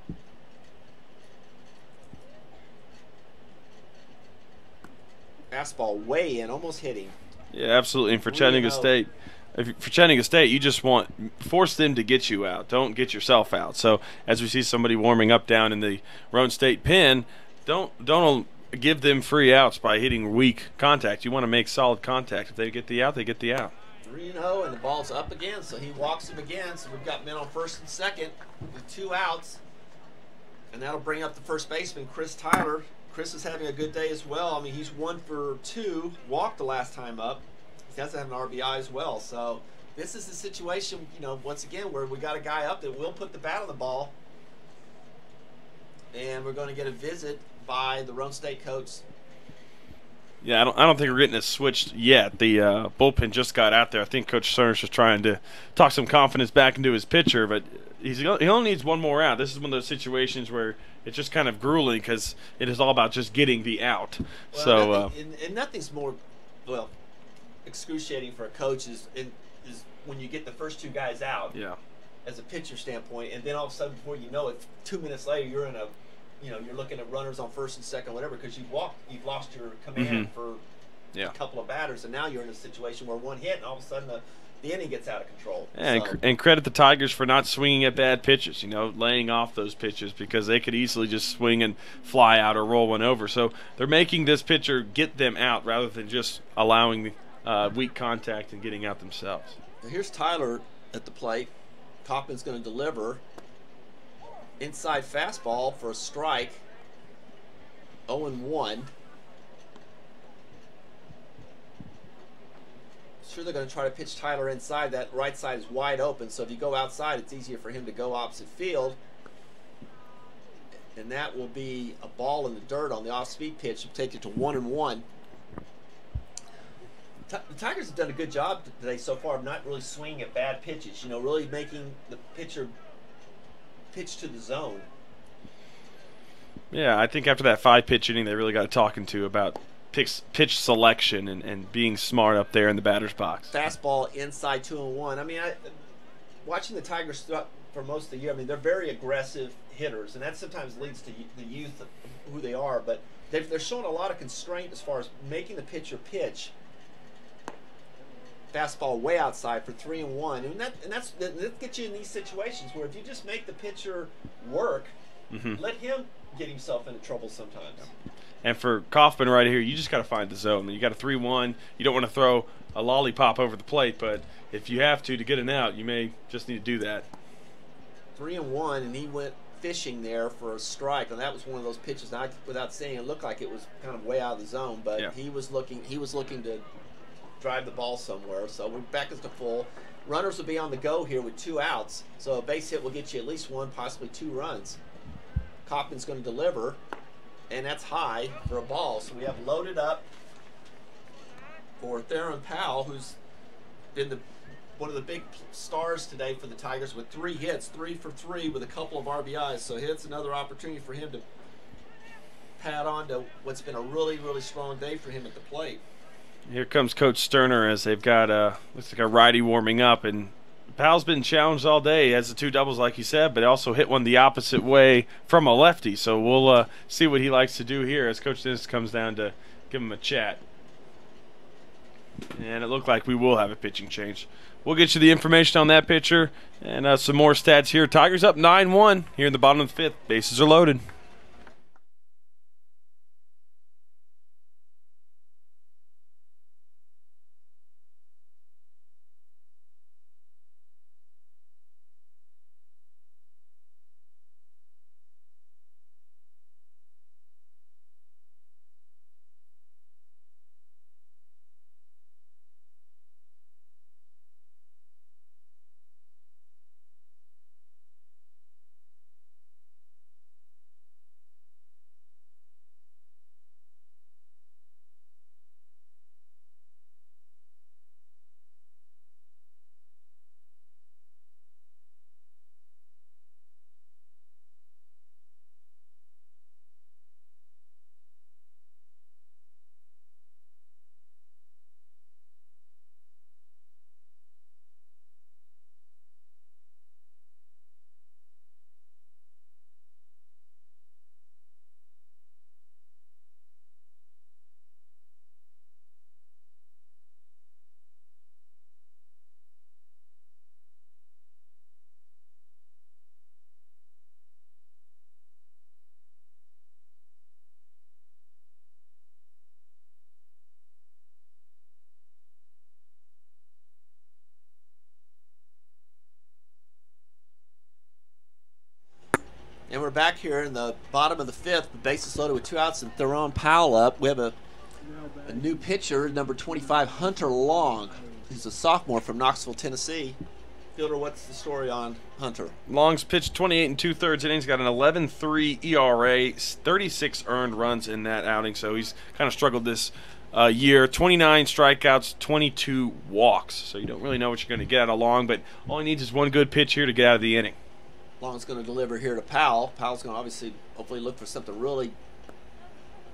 Fastball way in, almost hitting. Yeah, absolutely. And for Chattanooga State, you just force them to get you out. Don't get yourself out. So as we see somebody warming up down in the Roane State pen, don't give them free outs by hitting weak contact. You want to make solid contact. If they get the out, they get the out. 3-0, and the ball's up again, so he walks him again. So we've got men on first and second with 2 outs. And that'll bring up the first baseman, Chris Tyler. Chris is having a good day as well. I mean, he's 1 for 2, walked the last time up. He doesn't have an RBI as well. So this is the situation, once again, where we got a guy up that will put the bat on the ball. And we're going to get a visit by the Roane State coach. Yeah, I don't think we're getting it switched yet. The bullpen just got out there. I think Coach Cerner's just trying to talk some confidence back into his pitcher, but he only needs 1 more out. This is one of those situations where it's just kind of grueling because it is all about just getting the out. Well, nothing's more, excruciating for a coach is when you get the first 2 guys out. Yeah. As a pitcher standpoint, and then all of a sudden, before you know it, 2 minutes later, you're in a, you're looking at runners on first and second, whatever, because you've lost your command for a couple of batters, and now you're in a situation where 1 hit, and all of a sudden the inning gets out of control. And credit the Tigers for not swinging at bad pitches, laying off those pitches because they could easily just swing and fly out or roll one over. So they're making this pitcher get them out rather than just allowing weak contact and getting out themselves. Now here's Tyler at the plate. Kaufman's going to deliver. Inside fastball for a strike. 0-1. Sure, they're going to try to pitch Tyler inside. That right side is wide open, so if you go outside, it's easier for him to go opposite field. And that will be a ball in the dirt on the off-speed pitch. Will take it to 1-1. The Tigers have done a good job today so far of not really swinging at bad pitches. Really making the pitcher pitch to the zone. Yeah, I think after that 5-pitch inning, they really got talking to about pitch selection and being smart up there in the batter's box. Fastball inside 2-1. I mean, watching the Tigers for most of the year, I mean, they're very aggressive hitters, and that sometimes leads to the youth of who they are. But they're showing a lot of constraint as far as making the pitcher pitch. Fastball way outside for 3-1, and that gets you in these situations where if you just make the pitcher work, let him get himself into trouble sometimes. And for Kaufman right here, you just got to find the zone. You got a 3-1. You don't want to throw a lollipop over the plate, but if you have to get an out, you may just need to do that. 3-1, and he went fishing there for a strike, and that was one of those pitches. Now, without saying, it looked like it was kind of way out of the zone, but he was looking to drive the ball somewhere. So we're back into full. Runners will be on the go here with 2 outs. So a base hit will get you at least 1, possibly 2 runs. Kaufman's going to deliver, and that's high for a ball. So we have loaded up for Theron Powell, who's been one of the big stars today for the Tigers with 3 hits, 3 for 3 with a couple of RBIs. So it's another opportunity for him to pad on to what's been a really, really strong day for him at the plate. Here comes Coach Sterner as they've got looks like a righty warming up, and Powell's been challenged all day. He has the 2 doubles like you said, but also hit one the opposite way from a lefty. So we'll see what he likes to do here as Coach Dennis comes down to give him a chat. And it looked like we will have a pitching change. We'll get you the information on that pitcher and some more stats here. Tigers up 9-1 here in the bottom of the 5th. Bases are loaded. back here in the bottom of the fifth. The bases loaded with 2 outs and Roane Powell up. We have a new pitcher, number 25, Hunter Long. He's a sophomore from Knoxville, Tennessee. Fielder, what's the story on Hunter? Long's pitched 28 2/3 innings, got an 11.3 ERA, 36 earned runs in that outing, so he's kind of struggled this year. 29 strikeouts, 22 walks, so you don't really know what you're going to get out of Long, but all he needs is one good pitch here to get out of the inning. Long's going to deliver here to Powell. Powell's going to obviously, hopefully look for something really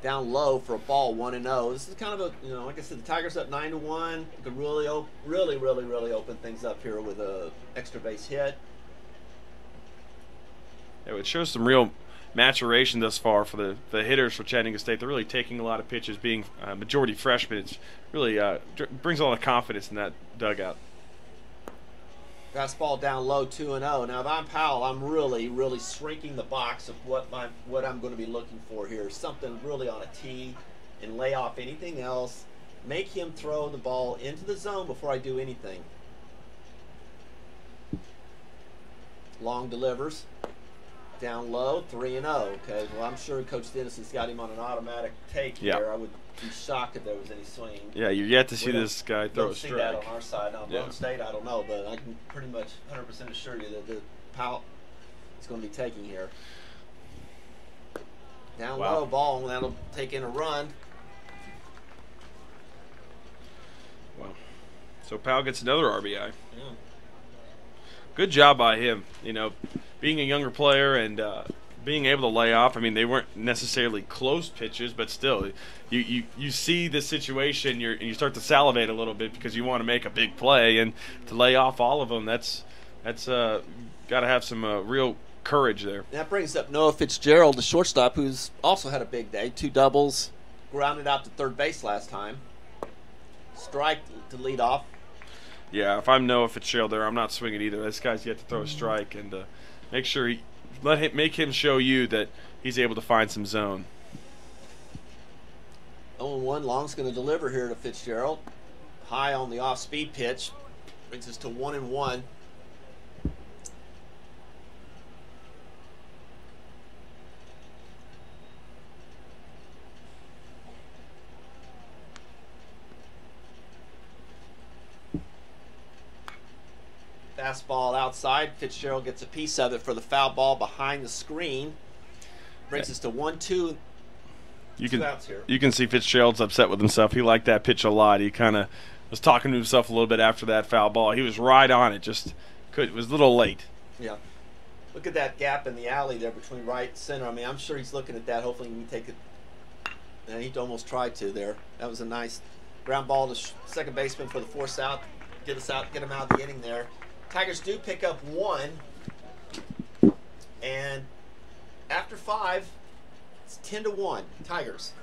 down low for a ball, 1-0. This is kind of a, like I said, the Tigers up 9-1. Could really open things up here with a extra base hit. Yeah, it shows some real maturation thus far for the hitters for Chattanooga State. They're really taking a lot of pitches, being majority freshmen. It's really brings a lot of confidence in that dugout. Fastball down low, 2-0. Now, if I'm Powell, I'm really shrinking the box of what I'm going to be looking for here. Something really on a tee and lay off anything else. Make him throw the ball into the zone before I do anything. Long delivers. Down low, 3-0. Okay, well, I'm sure Coach Dennis has got him on an automatic take here. I would be shocked if there was any swing. Yeah, you're yet to see this guy throw a strike. See that on our side. Now, Roane State, I don't know, but I can pretty much 100% assure you that the Powell is going to be taking here. Down low, ball, and that'll take in a run. Wow. So Powell gets another RBI. Yeah. Good job by him, being a younger player and being able to lay off. I mean, they weren't necessarily close pitches, but still, you see the situation, and you start to salivate a little bit because you want to make a big play, and to lay off all of them, that's got to have some real courage there. That brings up Noah Fitzgerald, the shortstop, who's also had a big day. 2 doubles, grounded out to third base last time. Strike to lead off. Yeah, if I'm Noah Fitzgerald there, I'm not swinging either. This guy's yet to throw a strike, and make sure make him show you that he's able to find some zone. 0-1. Long's going to deliver here to Fitzgerald. High on the off-speed pitch. Brings us to 1-1. Fastball outside. Fitzgerald gets a piece of it for the foul ball behind the screen. Brings us to 1-2. You can see Fitzgerald's upset with himself. He liked that pitch a lot. He kind of was talking to himself a little bit after that foul ball. He was right on it. It was a little late. Yeah. Look at that gap in the alley there between right and center. I mean, I'm sure he's looking at that. Hopefully he can take it. And he almost tried to there. That was a nice ground ball to second baseman for the force out. Get him out of the inning there. Tigers do pick up 1, and after 5, it's 10-1, Tigers.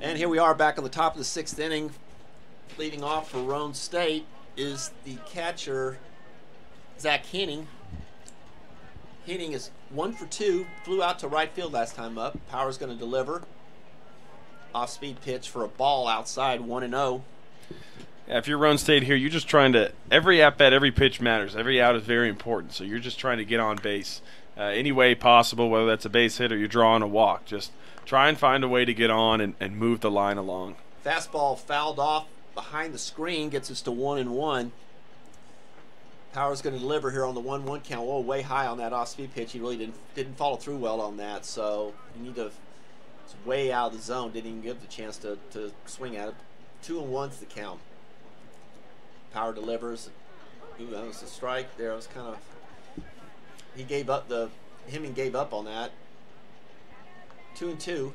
And here we are back on the top of the 6th inning. Leading off for Roane State is the catcher, Zach Henning. Henning is 1 for 2, flew out to right field last time up. Power's going to deliver. Off-speed pitch for a ball outside, 1-0. Yeah, if you're Roane State here, you're just trying to – every at-bat, every pitch matters. Every out is very important, so you're just trying to get on base any way possible, whether that's a base hit or you're drawing a walk. Just try and find a way to get on and move the line along. Fastball fouled off behind the screen, gets us to 1-1. Power's going to deliver here on the 1-1 count. Whoa, way high on that off-speed pitch. He really didn't follow through well on that, so you need to – it's way out of the zone. Didn't even give the chance to swing at it. 2-1's the count. Power delivers. Ooh, that was a strike there. It was kind of – he gave up the – Hemming gave up on that. 2-2.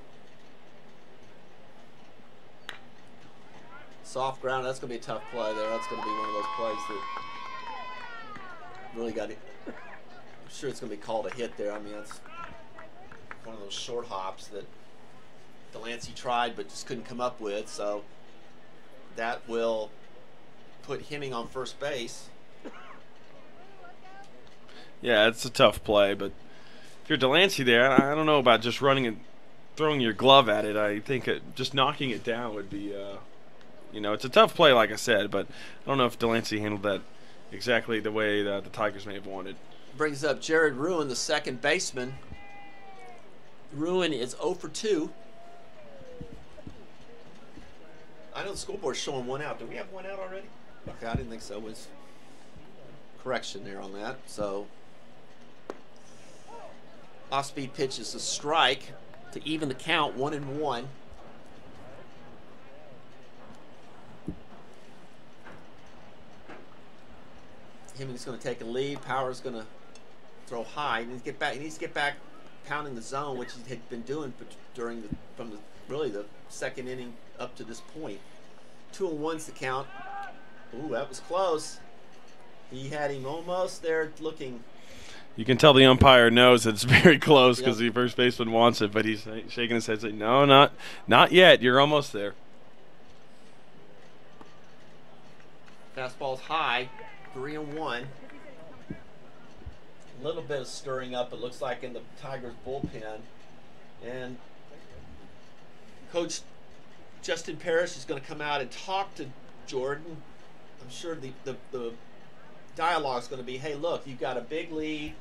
Soft ground. That's going to be a tough play there. That's going to be one of those plays that really got it. I'm sure it's going to be called a hit there. I mean, that's one of those short hops that Delancey tried but just couldn't come up with. So that will put Hemming on first base. Yeah, it's a tough play, but if you're Delancey there, I don't know about just running and throwing your glove at it. I think just knocking it down would be, you know, it's a tough play, like I said, but I don't know if Delancey handled that exactly the way that the Tigers may have wanted. Brings up Jared Roane, the second baseman. Roane is 0 for 2. I know the scoreboard's showing 1 out. Do we have 1 out already? Okay, I didn't think so. It was correction there on that. So off-speed pitch is a strike to even the count, 1-1. Hemming's going to take a lead. Power's going to throw high. He needs to get back pounding the zone, which he had been doing during really the second inning up to this point. 2-1's the count. Ooh, that was close. He had him almost there looking. You can tell the umpire knows that it's very close because the first baseman wants it, but he's shaking his head saying, no, not yet. You're almost there. Fastball's high, 3-1. A little bit of stirring up, it looks like, in the Tigers bullpen. And Coach Justin Parrish is going to come out and talk to Jordan. I'm sure the dialogue is going to be, hey, look, you've got a big lead.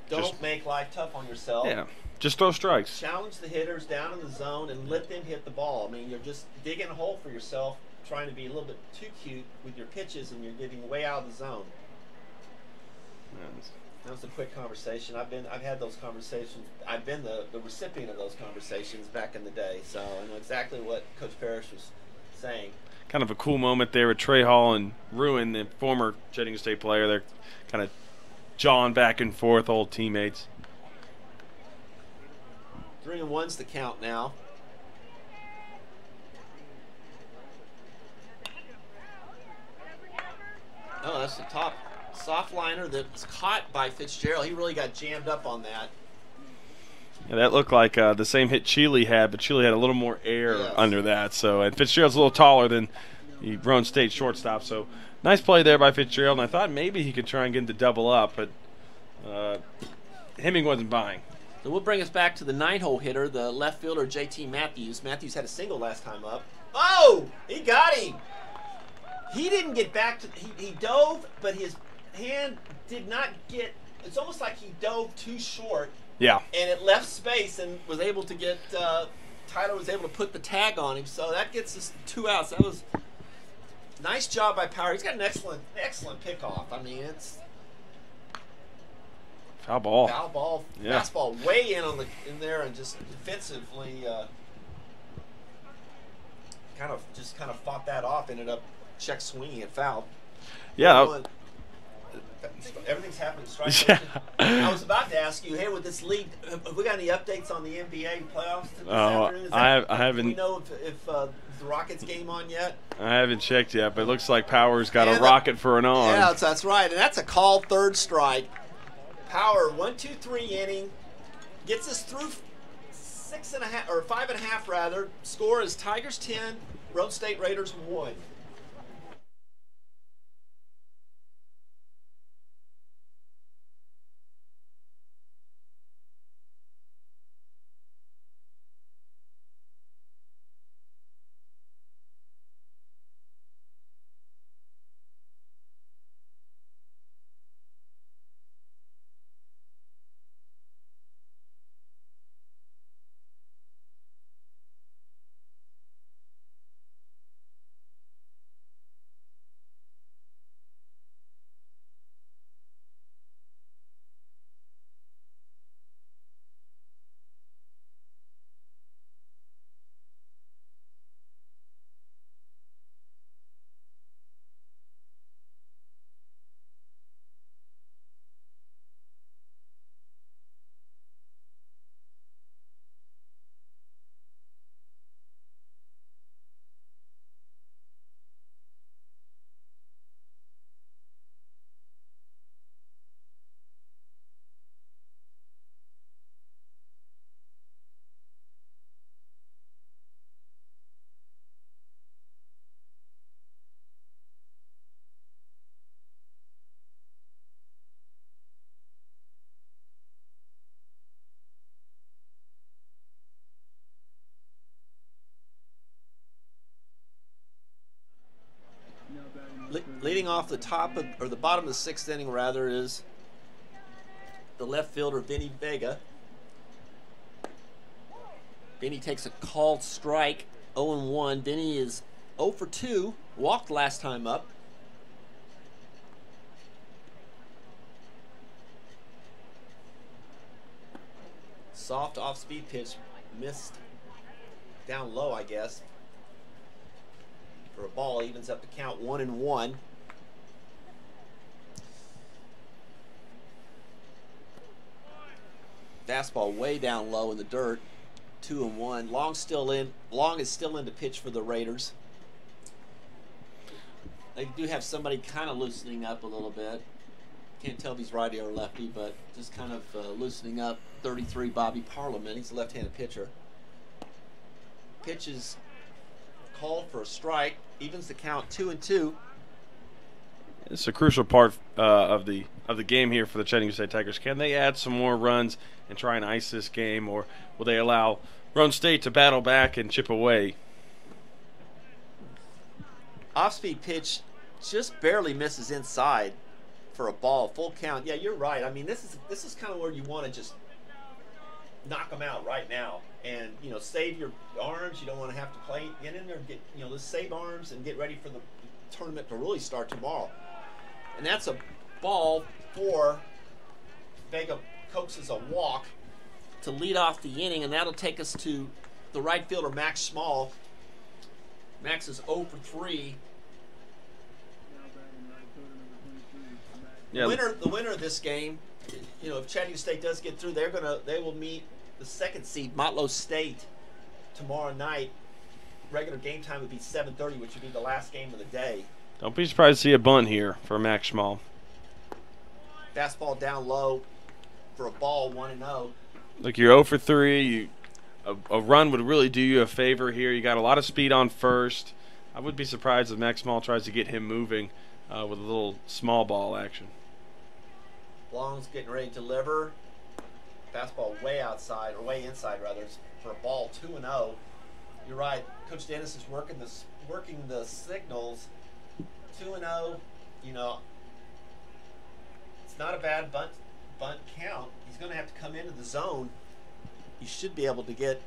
Don't make life tough on yourself. Yeah, just throw strikes. Challenge the hitters down in the zone and let them hit the ball. I mean, you're just digging a hole for yourself, trying to be a little bit too cute with your pitches, and you're getting way out of the zone. That was a quick conversation. I've had those conversations. I've been the recipient of those conversations back in the day, so I know exactly what Coach Parrish was saying. Kind of a cool moment there with Trey Hall and Roane, the former Chattanooga State player. They're kind of jawing back and forth, old teammates. 3-1's the count now. Oh, that's the top soft liner that's caught by Fitzgerald. He really got jammed up on that. Yeah, that looked like the same hit Chile had, but Chile had a little more air under that. So, and Fitzgerald's a little taller than the Roane State shortstop. So, nice play there by Fitzgerald. And I thought maybe he could try and get him to double up, but Hemming wasn't buying. So we'll bring us back to the 9-hole hitter, the left fielder, J.T. Matthews. Matthews had a single last time up. Oh, he got him. He didn't get back to, he dove, but his hand did not get, it's almost like he dove too short. Yeah. And it left space and was able to get, Tyler was able to put the tag on him. So that gets us 2 outs. That was nice job by Power. He's got an excellent pickoff. I mean, it's foul ball. Foul ball. Yeah. Fastball way in there and just defensively kind of fought that off. Ended up check swinging it foul. Yeah. Everything's happening. Strike. Yeah. I was about to ask you, hey, with this league, have we got any updates on the NBA playoffs this afternoon? I haven't. Do we know if the Rockets game on yet? I haven't checked yet, but it looks like Power's got a rocket for an arm. Yeah, that's right, and that's a called third strike. Power 1-2-3 inning gets us through 6.5 or 5.5 rather. Score is Tigers 10, Roane State Raiders 1. Leading off the top of, or the bottom of the 6th inning rather, is the left fielder Vinny Vega. Vinny takes a called strike, 0-1. Vinny is 0 for 2, walked last time up. Soft off-speed pitch, missed down low, I guess. For a ball, evens up the count, 1-1. Fastball way down low in the dirt, 2-1. Long still in. Long is still in to pitch for the Raiders. They do have somebody kind of loosening up a little bit. Can't tell if he's righty or lefty, but just kind of loosening up. 33, Bobby Parliament. He's a left-handed pitcher. Pitch is called for a strike. Evens the count, 2-2. It's a crucial part of the game here for the Chattanooga State Tigers. Can they add some more runs and try and ice this game, or will they allow Roane State to battle back and chip away? Off-speed pitch just barely misses inside for a ball. Full count. Yeah, you're right. I mean, this is kind of where you want to just knock them out right now, and save your arms. You don't want to have to play. Get in there and get let's save arms and get ready for the tournament to really start tomorrow. And that's a ball for Vega. Coaxes a walk to lead off the inning, and that'll take us to the right fielder Max Small. Max is 0 for 3. Yeah. The winner of this game, if Chattanooga State does get through, they will meet the 2nd seed Motlow State tomorrow night. Regular game time would be 7:30, which would be the last game of the day. Don't be surprised to see a bunt here for Max Small. Fastball down low for a ball, 1-0. Look, you're 0 for 3. A run would really do you a favor here. You got a lot of speed on first. I would be surprised if Max Small tries to get him moving with a little small ball action. Long's getting ready to deliver. Fastball way outside, or way inside rather, for a ball, 2-0. You're right. Coach Dennis is working the signals. 2-0. It's not a bad bunt count. He's going to have to come into the zone. He should be able to get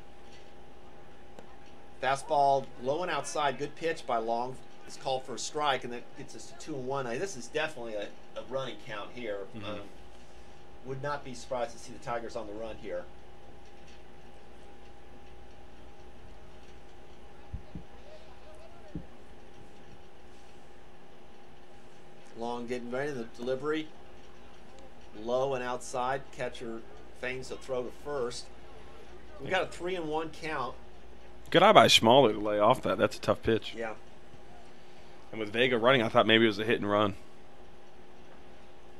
fastball low and outside. Good pitch by Long. It's called for a strike, and that gets us to 2-1. Now, this is definitely a running count here. Mm-hmm. Would not be surprised to see the Tigers on the run here. Long getting ready, the delivery. Low and outside. Catcher feigns a throw to first. We got a 3-1 count. Good eye by Smaller to lay off that. That's a tough pitch. Yeah. And with Vega running, I thought maybe it was a hit and run.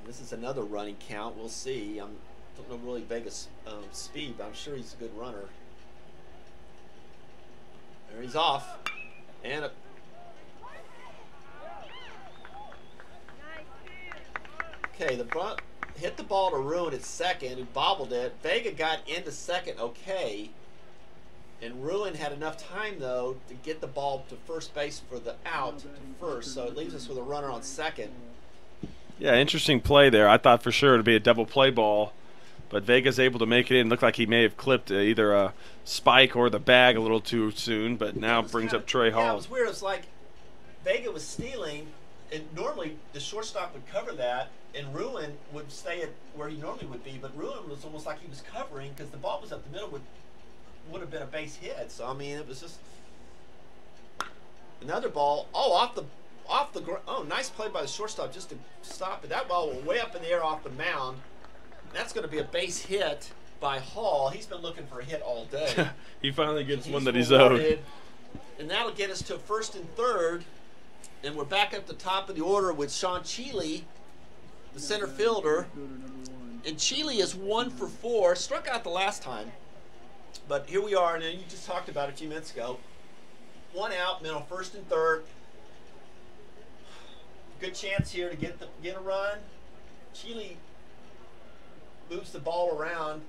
This is another running count. We'll see. I don't know really Vega's speed, but I'm sure he's a good runner. There he's off. And okay, the bunt hit the ball to Roane at second, who bobbled it. Vega got into second okay. And Roane had enough time, though, to get the ball to first base for the out to first. So it leaves us with a runner on second. Yeah, interesting play there. I thought for sure it would be a double play ball, but Vega's able to make it in. Looked like he may have clipped either a spike or the bag a little too soon, but now brings up Trey Hall. Yeah, it was weird. It was like Vega was stealing, and normally the shortstop would cover that, and Roane would stay at where he normally would be, but Roane was almost like he was covering because the ball was up the middle, would have been a base hit. So, I mean, it was just another ball. Oh, off the oh, nice play by the shortstop just to stop it. That ball went way up in the air off the mound. That's going to be a base hit by Hall. He's been looking for a hit all day. He finally gets one that he's owed. And that'll get us to first and third. And we're back up the top of the order with Sean Cheeley, the center fielder. And Cheeley is 1 for 4. Struck out the last time. But here we are, and you just talked about it a few minutes ago. 1 out, middle, first and third. Good chance here to get a run. Cheeley moves the ball around.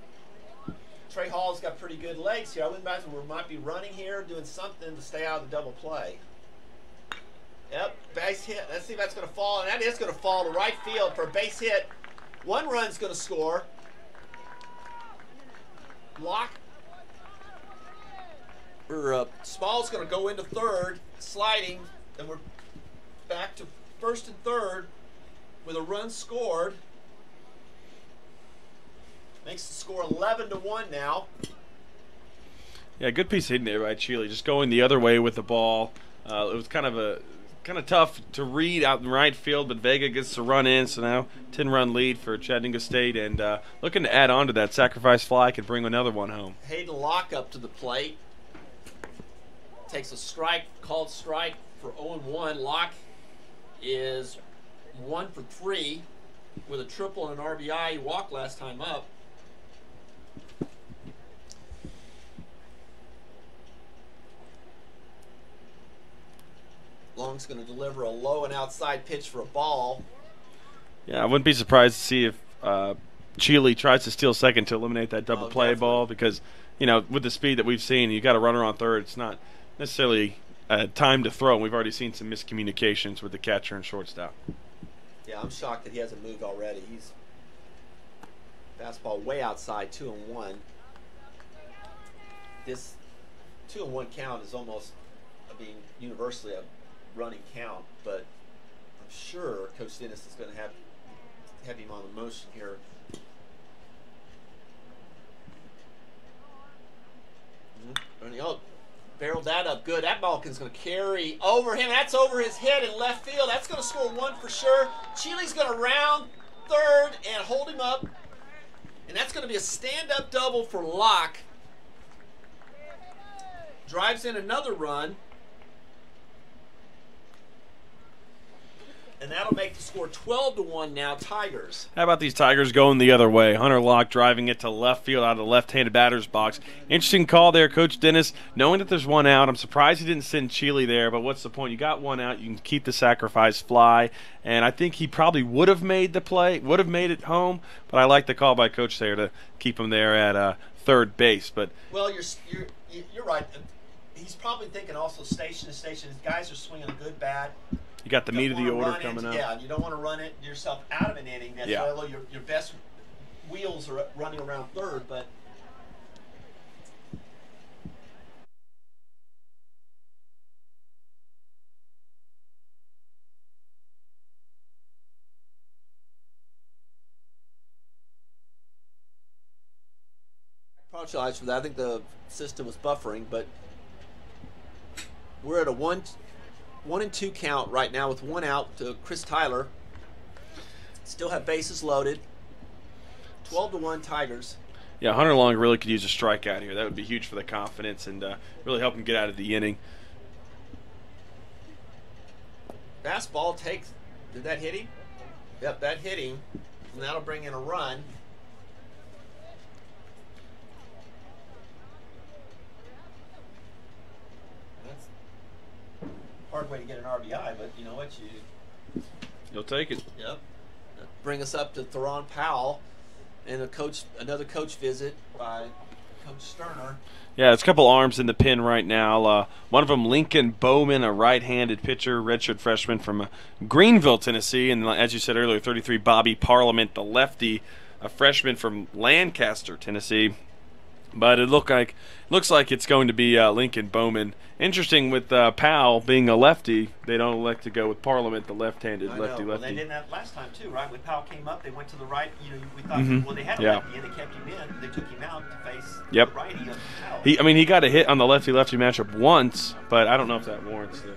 Trey Hall's got pretty good legs here. I wouldn't imagine we might be running here, doing something to stay out of the double play. Yep, base hit. Let's see if that's going to fall. And that is going to fall to right field for a base hit. 1 run's going to score. Block. Small's going to go into third, sliding, and we're back to first and third with a run scored. Makes the score 11-1 now. Yeah, good piece of hitting there by Chile. Just going the other way with the ball. It was kind of tough to read out in right field, but Vega gets to run in. So now 10-run lead for Chattanooga State, and looking to add on to that. Sacrifice fly could bring another one home. Hayden Locke up to the plate. Takes a strike, called strike for 0-1. Locke is 1 for 3 with a triple and an RBI. He walked last time up. Long's going to deliver a low and outside pitch for a ball. Yeah, I wouldn't be surprised to see if Chile tries to steal second to eliminate that double play ball, because, you know, with the speed that we've seen, you got a runner on third. It's not necessarily time to throw. We've already seen some miscommunications with the catcher and shortstop. Yeah, I'm shocked that he hasn't moved already. He's fastball way outside, 2-1. This 2-1 count is almost, universally a running count, but I'm sure Coach Dennis is going to have him on the motion here. Oh, barreled that up good. That ball is going to carry over him. That's over his head in left field. That's going to score 1 for sure. Chile's going to round third and hold him up, and that's going to be a stand-up double for Locke. Drives in another run. And that'll make the score 12-1 now, Tigers. How about these Tigers going the other way? Hunter Locke driving it to left field out of the left-handed batter's box. Interesting call there, Coach Dennis. Knowing that there's one out, I'm surprised he didn't send Chile there, but what's the point? You got one out. You can keep the sacrifice fly. And I think he probably would have made the play, would have made it home, but I like the call by Coach there to keep him there at third base. But well, you're right. He's probably thinking also station to station. His guys are swinging a good bat. You got the meat of the order coming up. Yeah, you don't want to run it yourself out of an inning. That's why your best wheels are running around third, but I apologize for that. I think the system was buffering, but we're at a 1-2 count right now with 1 out to Chris Tyler. Still have bases loaded. 12-1 Tigers. Yeah, Hunter Long really could use a strikeout here. That would be huge for the confidence and really help him get out of the inning. Fastball takes. Did that hit him? Yep, that hit him. And that'll bring in a run. Hard way to get an RBI, but you know what? You'll take it. Yep. Bring us up to Theron Powell and another coach visit by Coach Sterner. Yeah, there's a couple arms in the pen right now. One of them, Lincoln Bowman, a right-handed pitcher, redshirt freshman from Greenville, Tennessee. And as you said earlier, 33, Bobby Parliament, the lefty, a freshman from Lancaster, Tennessee. But it looks like it's going to be Lincoln Bowman. Interesting with Powell being a lefty, they don't elect to go with Parliament, the left-handed lefty-lefty. Well, they did that last time too, right? When Powell came up, they went to the right. You know, we thought, well, they had a lefty and they kept him in. They took him out to face the righty of Powell. He got a hit on the lefty-lefty matchup once, but I don't know if that warrants it.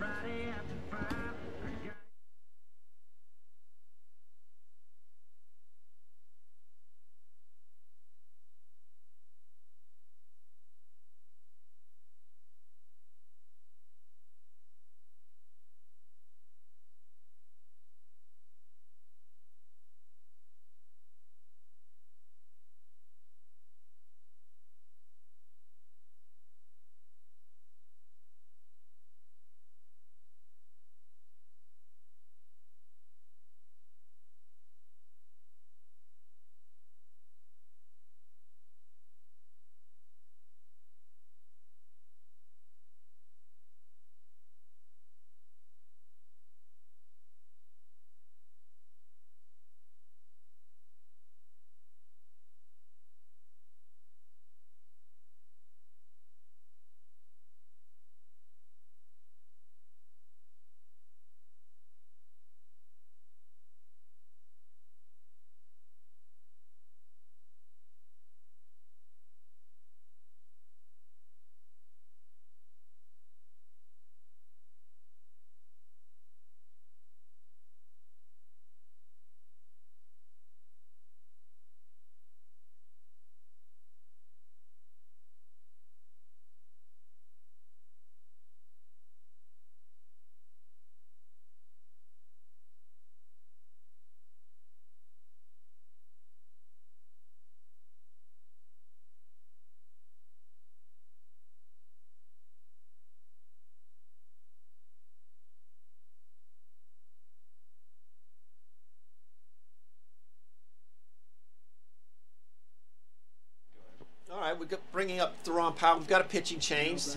we've got bringing up Roane Powell. We've got a pitching change.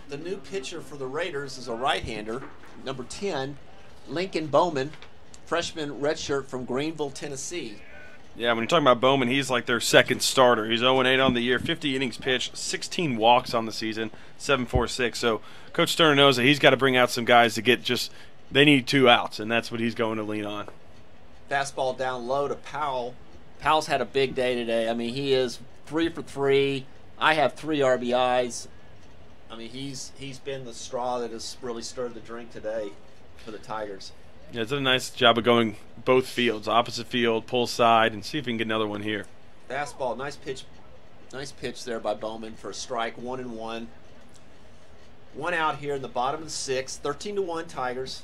The new pitcher for the Raiders is a right-hander, number 10, Lincoln Bowman, freshman redshirt from Greenville, Tennessee. Yeah, when you're talking about Bowman, he's like their second starter. He's 0-8 on the year, 50 innings pitched, 16 walks on the season, 7.46. So Coach Stern knows that he's got to bring out some guys to get they need 2 outs, and that's what he's going to lean on. Fastball down low to Powell. Powell's had a big day today. I mean, he is 3 for 3. I have 3 RBIs. I mean, he's been the straw that has really stirred the drink today for the Tigers. Yeah, it's done a nice job of going both fields, opposite field, pull side, and see if we can get another one here. Fastball, nice pitch there by Bowman for a strike, 1-1. 1 out here in the bottom of the 6th, 13-1 Tigers.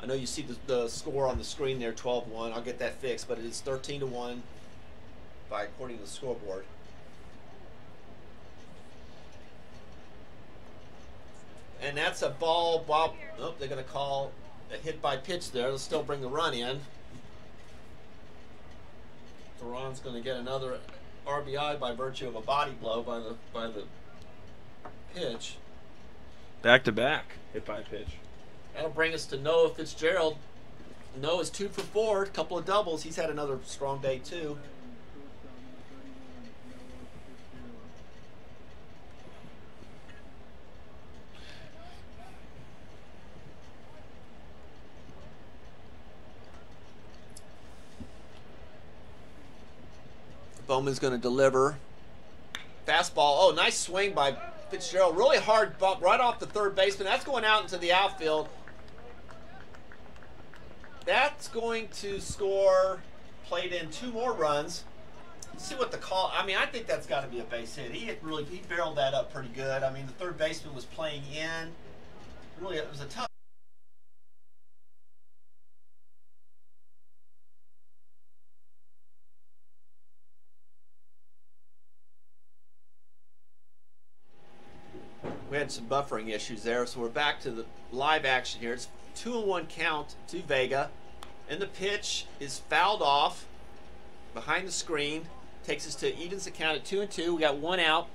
I know you see the score on the screen there, 12-1. I'll get that fixed, but it is 13-1 according to the scoreboard. And that's a ball. Oh, they're going to call a hit by pitch there. They'll still bring the run in. Duran's going to get another RBI by virtue of a body blow by the pitch. Back-to-back hit by pitch. That'll bring us to Noah Fitzgerald. Noah's 2 for 4, a couple of doubles. He's had another strong day too. Bowman's going to deliver. Fastball. Oh, nice swing by Fitzgerald. Really hard bump right off the third baseman. That's going out into the outfield. That's going to score, played in 2 more runs. Let's see what the call. I mean, I think that's got to be a base hit. He barreled that up pretty good. I mean, the third baseman was playing in. Really, it was a tough. We had some buffering issues there, so we're back to the live action here. It's 2-1 count to Vega, and the pitch is fouled off behind the screen. Takes us to Eden's account at 2-2. We got 1 out.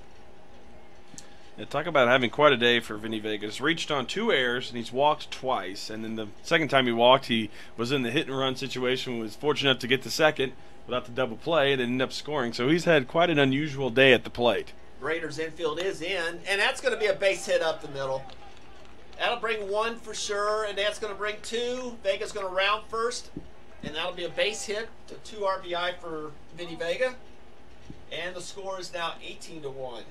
Yeah, talk about having quite a day for Vinny Vega. He's reached on 2 errors, and he's walked twice. And then the second time he walked, he was in the hit-and-run situation, was fortunate enough to get to second without the double play, and ended up scoring. So he's had quite an unusual day at the plate. Raiders infield is in, and that's going to be a base hit up the middle. That'll bring 1 for sure, and that's going to bring 2. Vega's going to round first, and that'll be a base hit, 2 RBI for Vinny Vega. And the score is now 18-1. Now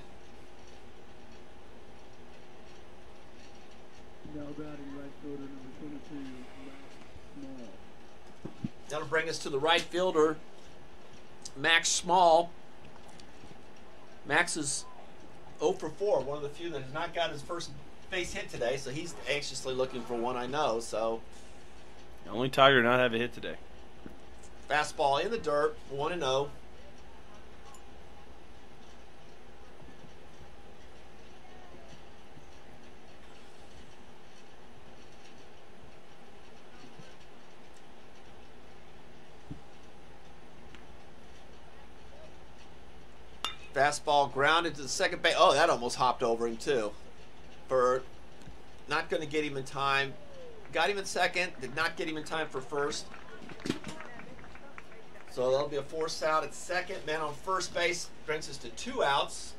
batting right fielder number 22, Max Small. That'll bring us to the right fielder, Max Small. Max is 0 for 4, one of the few that has not got his first base hit today, so he's anxiously looking for one, I know. So The only Tiger to not have a hit today. Fastball in the dirt, 1-0. Fastball grounded to the second base. Oh, that almost hopped over him too. For not going to get him in time. Got him in second. Did not get him in time for first. So that'll be a force out at second. Man on first base brings us to 2 outs.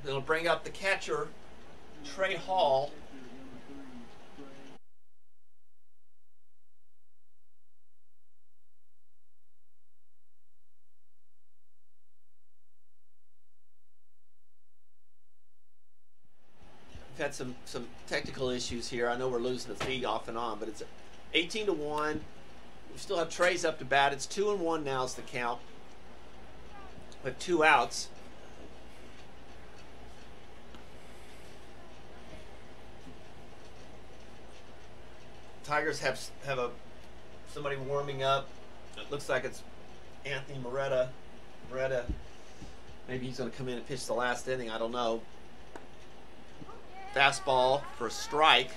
Then it'll bring up the catcher, Trey Hall. We've had some technical issues here. I know we're losing the feed off and on, but it's 18-1. We still have Trey's up to bat. It's 2-1 now is the count. With 2 outs. Tigers have somebody warming up. It looks like it's Anthony Moretta. Maybe he's going to come in and pitch the last inning. I don't know. Fastball for a strike.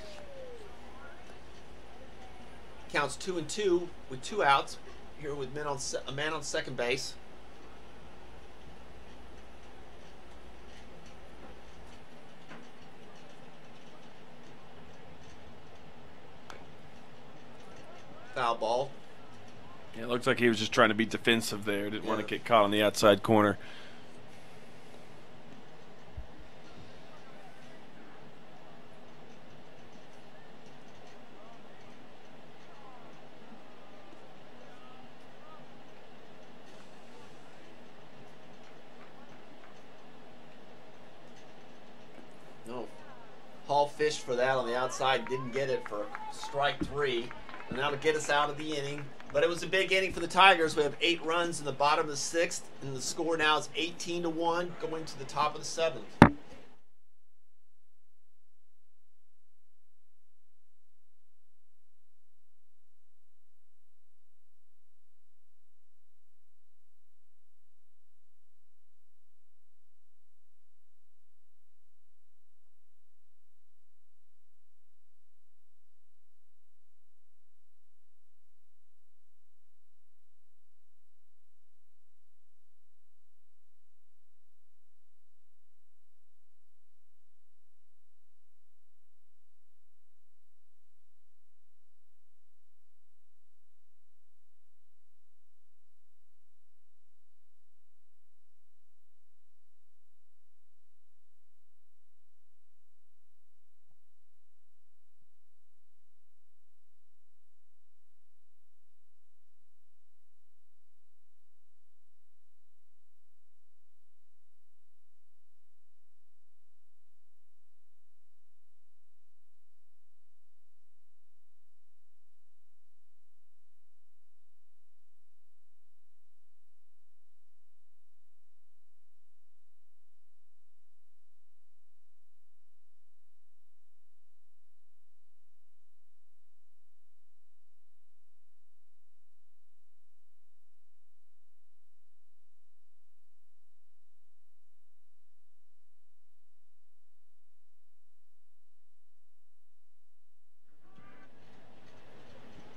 Counts 2-2 with 2 outs. Here with a man on second base. foul ball. Yeah, it looks like he was just trying to be defensive there. Didn't want to Yeah. get caught on the outside corner. No. Hall fished for that on the outside, didn't get it for strike 3. And that'll get us out of the inning. But it was a big inning for the Tigers. We have 8 runs in the bottom of the 6th, and the score now is 18-1, going to the top of the 7th.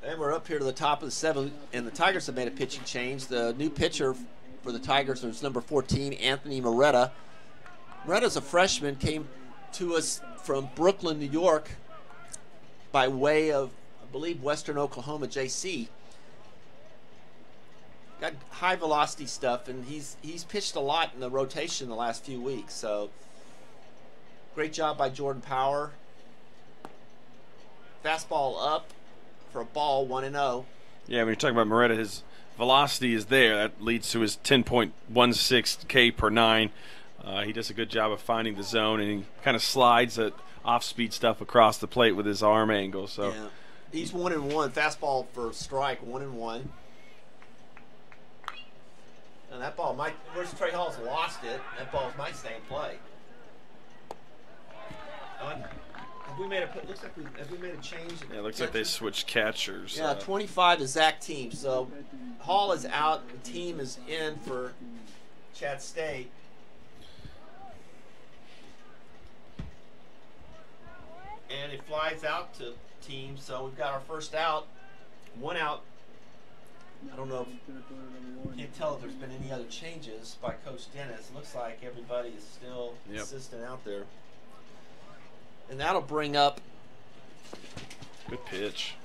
And we're up here to the top of the 7th, and the Tigers have made a pitching change. The new pitcher for the Tigers is number 14, Anthony Moretta. Moretta's a freshman, came to us from Brooklyn, New York, by way of, I believe, Western Oklahoma JC. Got high velocity stuff, and he's pitched a lot in the rotation the last few weeks. So great job by Jordan Power. Fastball up for a ball, 1-0. Yeah, when you're talking about Moretta, his velocity is there. That leads to his 10.16 K per 9. He does a good job of finding the zone, and he kind of slides that off-speed stuff across the plate with his arm angle. So yeah, he's 1-1. Fastball for strike, 1-1. And that ball might. Where's Trey Hall's lost it? That ball might stay in play. Have we made a? Looks like have we made a change? yeah, it looks like they switched catchers. Yeah, 25 is Zach Team. So Hall is out. The Team is in for Chat State. And it flies out to Team. So we've got our first out. 1 out. I don't know if can't tell if there's been any other changes by Coach Dennis. It looks like everybody is still consistent out there. And that'll bring up good pitch.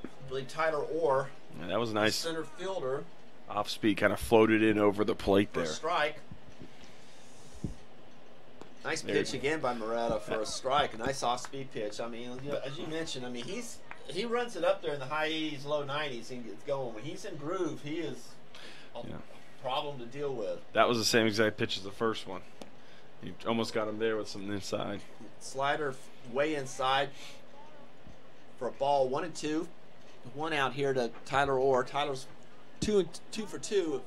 I believe Tyler Orr. Yeah, that was nice. Center fielder. Off speed, kind of floated in over the plate For there. A strike. Nice pitch again by Moretta for a strike. A nice off speed pitch. I mean, as you mentioned, I mean he runs it up there in the high 80s, low 90s, and gets going. When he's in groove, he is a problem to deal with. That was the same exact pitch as the first one. You almost got him there with some inside. Slider way inside for a ball, 1-2. 1 out here to Tyler Orr. Tyler's 2 for 2.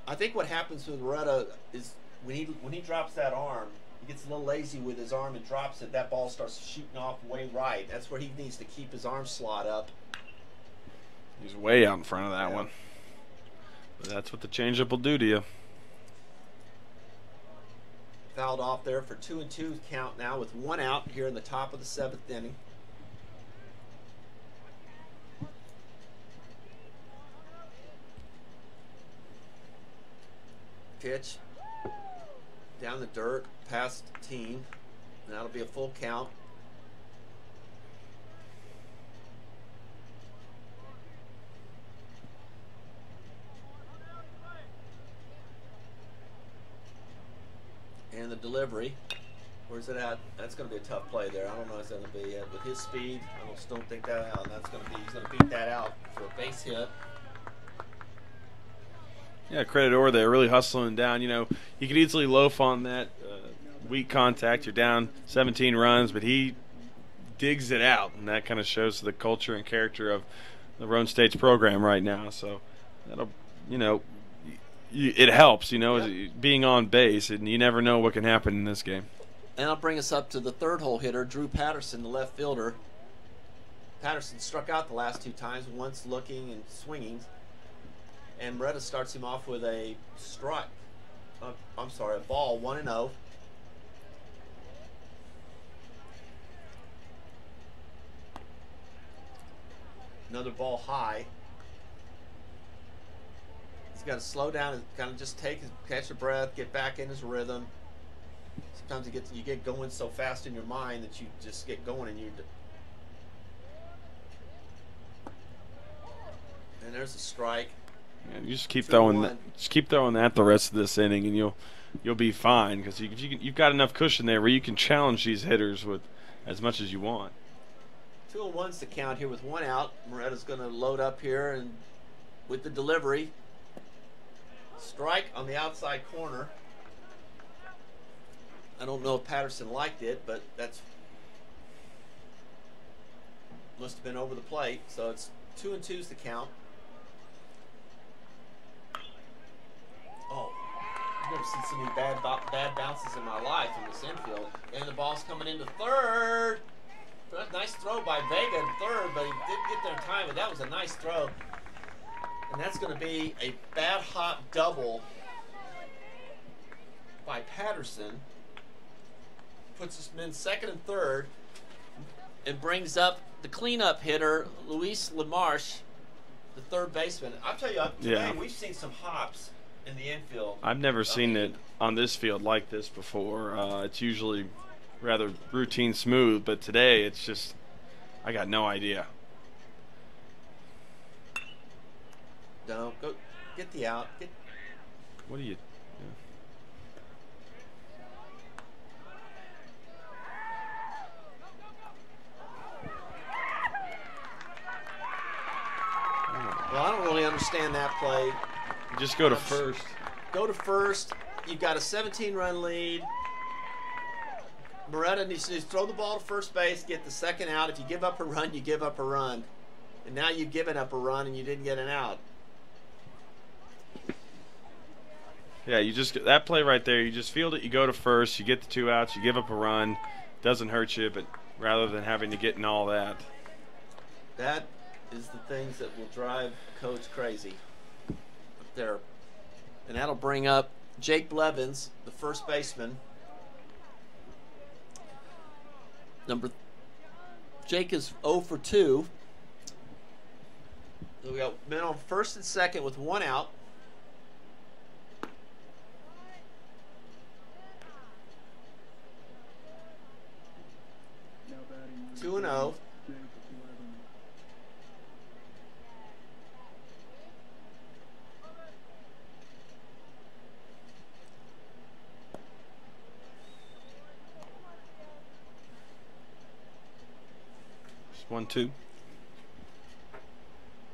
I think what happens with Moretta is when he drops that arm, he gets a little lazy with his arm and drops it. That ball starts shooting off way right. That's where he needs to keep his arm slot up. He's way out in front of that one. But that's what the changeup will do to you. Fouled off there for 2-2 count now with 1 out here in the top of the 7th inning. Pitch down the dirt past Team, and that'll be a full count. delivery. Where's it at? That's going to be a tough play there. I don't know if it's going to be it. With his speed, I just don't think that out. That's going to be, he's going to beat that out for a base hit. Yeah, credit Orr there, really hustling down. You know, you could easily loaf on that weak contact. You're down 17 runs, but he digs it out, and that kind of shows the culture and character of the Roane State's program right now. So that'll, you know, it helps, you know, being on base, and you never know what can happen in this game. And I'll bring us up to the third hole hitter, Drew Patterson, the left fielder. Patterson struck out the last 2 times, once looking and swinging. And Moretta starts him off with a strike. I'm sorry, a ball, 1-0. Another ball high. He's got to slow down and kind of just catch a breath, get back in his rhythm. Sometimes you get going so fast in your mind that you just get going and there's a strike. Yeah, you just keep throwing that the rest of this inning, and you'll be fine, because you've got enough cushion there where you can challenge these hitters with as much as you want. 2-1's the count here with 1 out. Moretta's going to load up here and with the delivery. Strike on the outside corner. I don't know if Patterson liked it, but that's must have been over the plate. So it's 2-2's the count. Oh, I've never seen so many bad bounces in my life in this infield. And the ball's coming into third. Nice throw by Vega in third, but he didn't get there in time, but that was a nice throw. And that's going to be a bad hot double by Patterson. Puts us in second and third and brings up the cleanup hitter, Luis LaMarche, the third baseman. I'll tell you, today we've seen some hops in the infield. I've never seen it on this field like this before. It's usually rather routine smooth, but today it's just, I got no idea. No, go get the out. What do you? Well, I don't really understand that play. Just go to first. Go to first. You've got a 17-run lead. Moretta needs to throw the ball to first base, get the second out. If you give up a run, you give up a run. And now you've given up a run and you didn't get an out. Yeah, you just, that play right there, you just field it, you go to first, you get the 2 outs, you give up a run. Doesn't hurt you, but rather than having to get in all that. That is the things that will drive a coach crazy up there. And that'll bring up Jake Blevins, the first baseman. Jake is 0 for 2. So we got men on first and second with 1 out. Now batting 2-0. Jake Blevins. Just 1-2.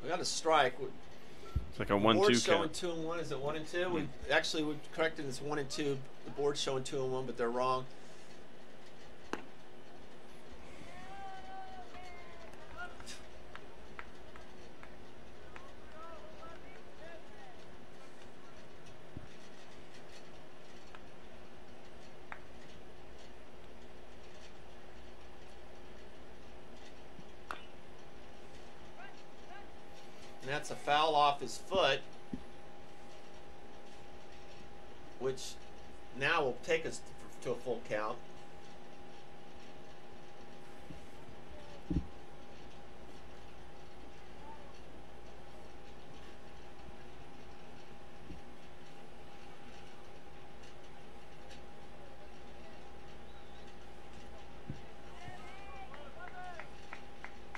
We got a strike. It's like a Board's 1-2 showing count. 2 and 1. Is it 1 and 2? We corrected this 1 and 2. The board's showing 2 and 1, but they're wrong. And that's a foul off his foot, which now will take us to a full count.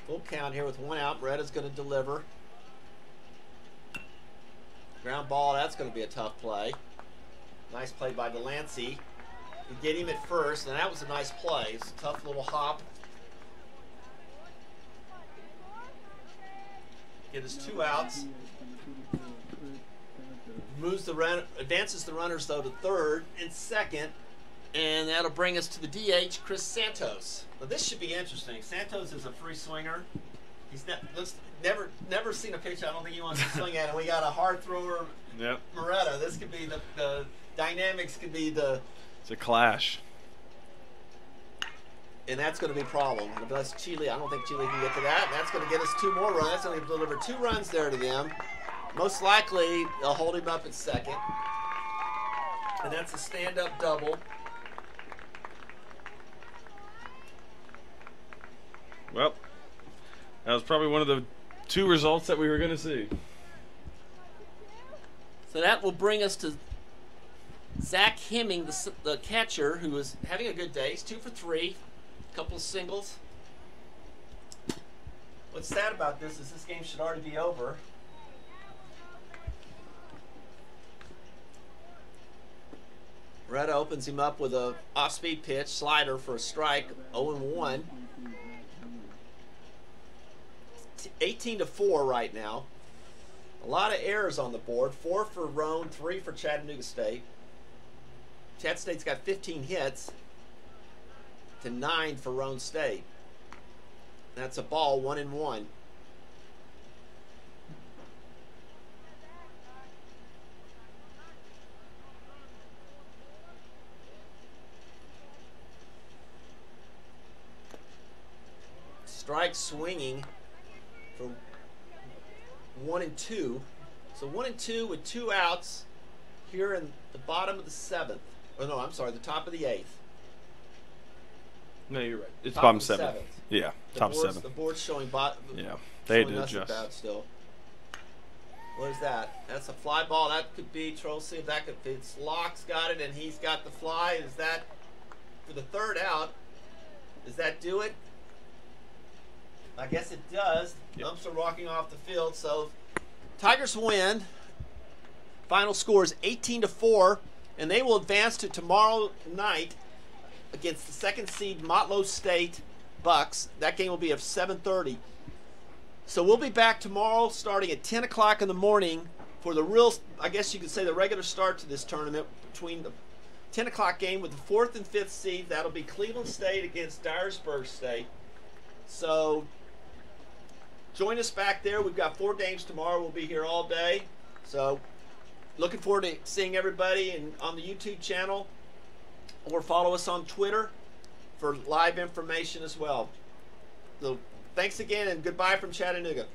Full count here with 1 out. Moretta's going to deliver. Ground ball, that's going to be a tough play. Nice play by Delancey. and get him at first, and that was a nice play. It's a tough little hop. Get his 2 outs. Moves the run, advances the runners though to third and second, and that'll bring us to the DH, Chris Santos. Now this should be interesting. Santos is a free swinger. He's never seen a pitch I don't think he wants to swing at, and we got a hard thrower, Yep. Moretta. This could be the dynamics could be the. It's a clash. And that's going to be a problem. And if that's Chile, I don't think Chile can get to that. And that's going to get us 2 more runs. That's going to deliver 2 runs there to them. Most likely, they'll hold him up at second. And that's a stand-up double. Well, that was probably one of the 2 results that we were going to see. So that will bring us to Zach Hemming, the catcher, who is having a good day. He's 2 for 3. Couple of singles. What's sad about this is this game should already be over. Moretta opens him up with a off-speed pitch, slider for a strike, 0-1. 18-4 right now. A lot of errors on the board. 4 for Roane, 3 for Chattanooga State. Chat State's got 15 hits to 9 for Roane State. That's a ball, 1-1. Strike swinging for 1-2. So 1-2 with 2 outs here in the bottom of the 7th. Oh no, I'm sorry, the top of the 8th. No, you're right. It's Top bottom of the 7. 7th. Yeah, top 7. The board's showing bottom. Yeah, they showing did us adjust. about still. What is that? That's a fly ball. That could be Troll. See if that could. It's Locke's got it, and he's got the fly. Is that for the 3rd out? Does that do it? I guess it does. Yep. Umps are walking off the field, so Tigers win. Final score is 18-4, and they will advance to tomorrow night against the 2nd seed Motlow State Bucks. That game will be at 7:30. So we'll be back tomorrow starting at 10 o'clock in the morning for the real, I guess you could say, the regular start to this tournament between the 10 o'clock game with the 4th and 5th seed. That'll be Cleveland State against Dyersburg State. So join us back there. We've got 4 games tomorrow. We'll be here all day. So looking forward to seeing everybody on the YouTube channel, or follow us on Twitter for live information as well. So thanks again, and goodbye from Chattanooga.